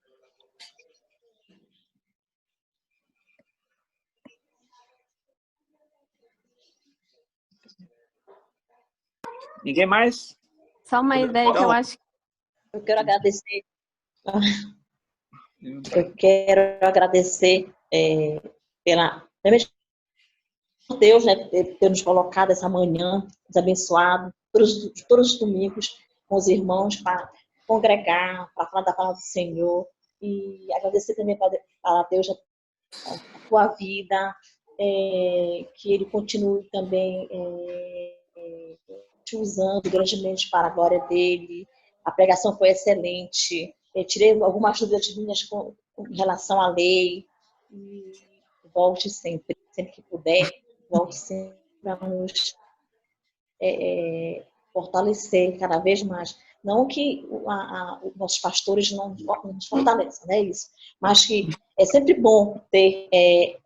Ninguém mais? Só uma ideia que eu acho que Eu quero agradecer. Eu quero agradecer pela Deus, né, ter nos colocado essa manhã, nos abençoado, todos os domingos com os irmãos para congregar, para falar da palavra do Senhor. E agradecer também para Deus a tua vida, que Ele continue também te usando grandemente para a glória dEle. A pregação foi excelente. Eu tirei algumas dúvidas minhas com relação à lei. E volte sempre que puder. Volte sempre para nos fortalecer cada vez mais. Não que os nossos pastores não nos fortaleçam, não é isso. Mas que é sempre bom ter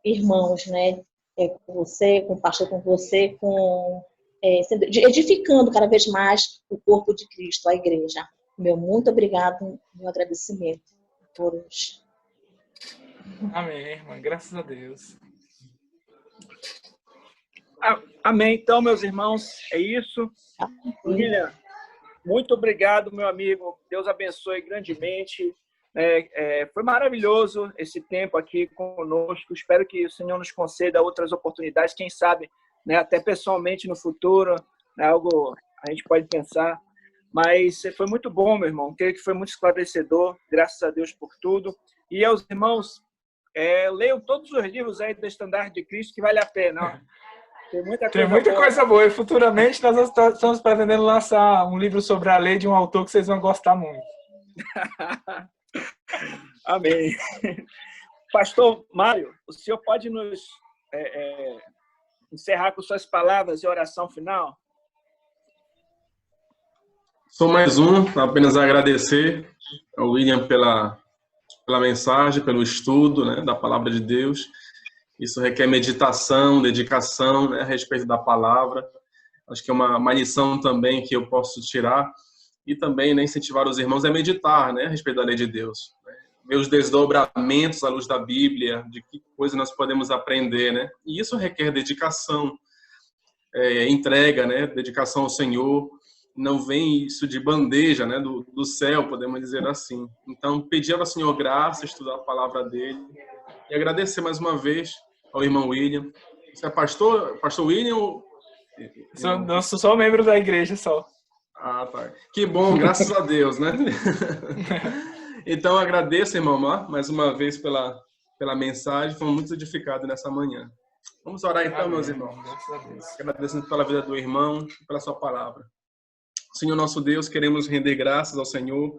irmãos, né? Com você, com o pastor, com você, edificando cada vez mais o corpo de Cristo, a igreja. Meu muito obrigado, meu agradecimento a todos. Amém, irmã. Graças a Deus. Amém. Então, meus irmãos, é isso. William, muito obrigado, meu amigo. Deus abençoe grandemente. Foi maravilhoso esse tempo aqui conosco. Espero que o Senhor nos conceda outras oportunidades, quem sabe, né, até pessoalmente no futuro, né, algo a gente pode pensar. Mas foi muito bom, meu irmão. Creio que foi muito esclarecedor. Graças a Deus por tudo. E aos irmãos, leiam todos os livros aí do Estandarte de Cristo, que vale a pena. Ó. Tem muita coisa boa. E futuramente nós estamos pretendendo lançar um livro sobre a lei de um autor que vocês vão gostar muito. Amém. Pastor Mário, o senhor pode nos encerrar com suas palavras e oração final? Só mais apenas agradecer ao William pela mensagem, pelo estudo, né, da palavra de Deus. Isso requer meditação, dedicação, né, a respeito da palavra. Acho que é uma lição também que eu posso tirar e também, né, incentivar os irmãos a meditar, né, a respeito da lei de Deus. Né, ver os desdobramentos à luz da Bíblia, de que coisa nós podemos aprender, né? E isso requer dedicação, entrega, né, dedicação ao Senhor. Não vem isso de bandeja, né, do céu, podemos dizer assim. Então, pedir ao Senhor graça, estudar a palavra dele e agradecer mais uma vez ao irmão William. Você é pastor William? Não sou só membro da igreja, só. Ah, tá. Que bom, graças a Deus, né? Então, agradeço, irmão Mar, mais uma vez pela mensagem. Fomos muito edificados nessa manhã. Vamos orar então, meus irmãos. Graças a Deus. Agradecendo pela vida do irmão e pela sua palavra. Senhor nosso Deus, queremos render graças ao Senhor,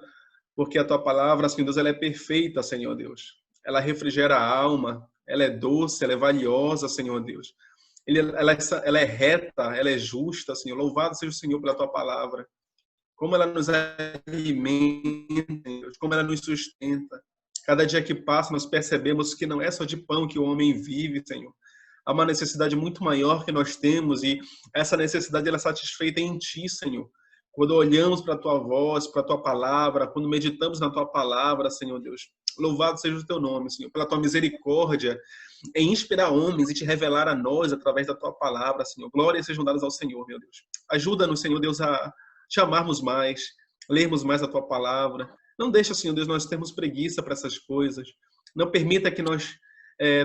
porque a tua palavra, Senhor Deus, ela é perfeita, Senhor Deus. Ela refrigera a alma, ela é doce, ela é valiosa, Senhor Deus. Ela é reta, ela é justa, Senhor. Louvado seja o Senhor pela tua palavra. Como ela nos alimenta, Deus, como ela nos sustenta. Cada dia que passa, nós percebemos que não é só de pão que o homem vive, Senhor. Há uma necessidade muito maior que nós temos e essa necessidade ela é satisfeita em Ti, Senhor. Quando olhamos para a Tua voz, para a Tua palavra, quando meditamos na Tua palavra, Senhor Deus. Louvado seja o Teu nome, Senhor, pela Tua misericórdia em inspirar homens e Te revelar a nós através da Tua palavra, Senhor. Glórias sejam dadas ao Senhor, meu Deus. Ajuda-nos, Senhor Deus, a Te amarmos mais, lermos mais a Tua palavra. Não deixa, Senhor Deus, nós termos preguiça para essas coisas. Não permita que nós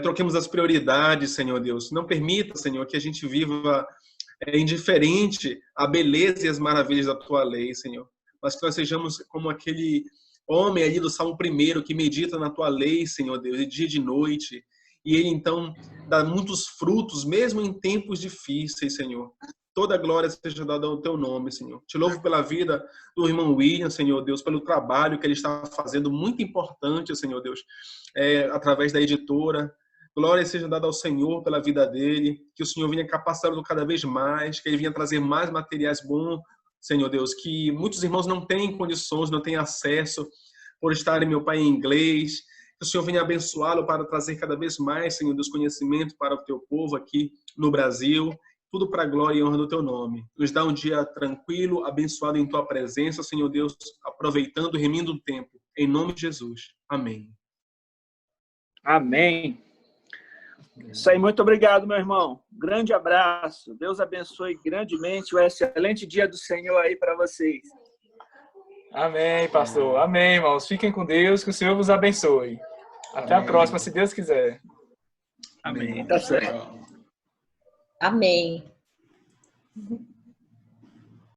troquemos as prioridades, Senhor Deus. Não permita, Senhor, que a gente viva indiferente à beleza e às maravilhas da Tua lei, Senhor. Mas que nós sejamos como aquele homem ali do Salmo 1 que medita na Tua lei, Senhor Deus, de dia e de noite. E ele, então, dá muitos frutos, mesmo em tempos difíceis, Senhor. Toda a glória seja dada ao Teu nome, Senhor. Te louvo pela vida do irmão William, Senhor Deus, pelo trabalho que ele está fazendo, muito importante, Senhor Deus, através da editora. Glória seja dada ao Senhor pela vida dele, que o Senhor venha capacitá-lo cada vez mais, que ele venha trazer mais materiais bons, Senhor Deus, que muitos irmãos não têm condições, não têm acesso, por estarem, meu Pai, em inglês. Que o Senhor venha abençoá-lo para trazer cada vez mais, Senhor Deus, conhecimento para o teu povo aqui no Brasil. Tudo para a glória e honra do teu nome. Nos dá um dia tranquilo, abençoado em tua presença, Senhor Deus, aproveitando e remindo o tempo. Em nome de Jesus. Amém. Amém. Isso aí, muito obrigado, meu irmão. Grande abraço. Deus abençoe grandemente o excelente dia do Senhor aí para vocês. Amém, pastor. Amém, irmãos. Fiquem com Deus, que o Senhor vos abençoe. Até a próxima, se Deus quiser. Amém. Tá certo. Amém.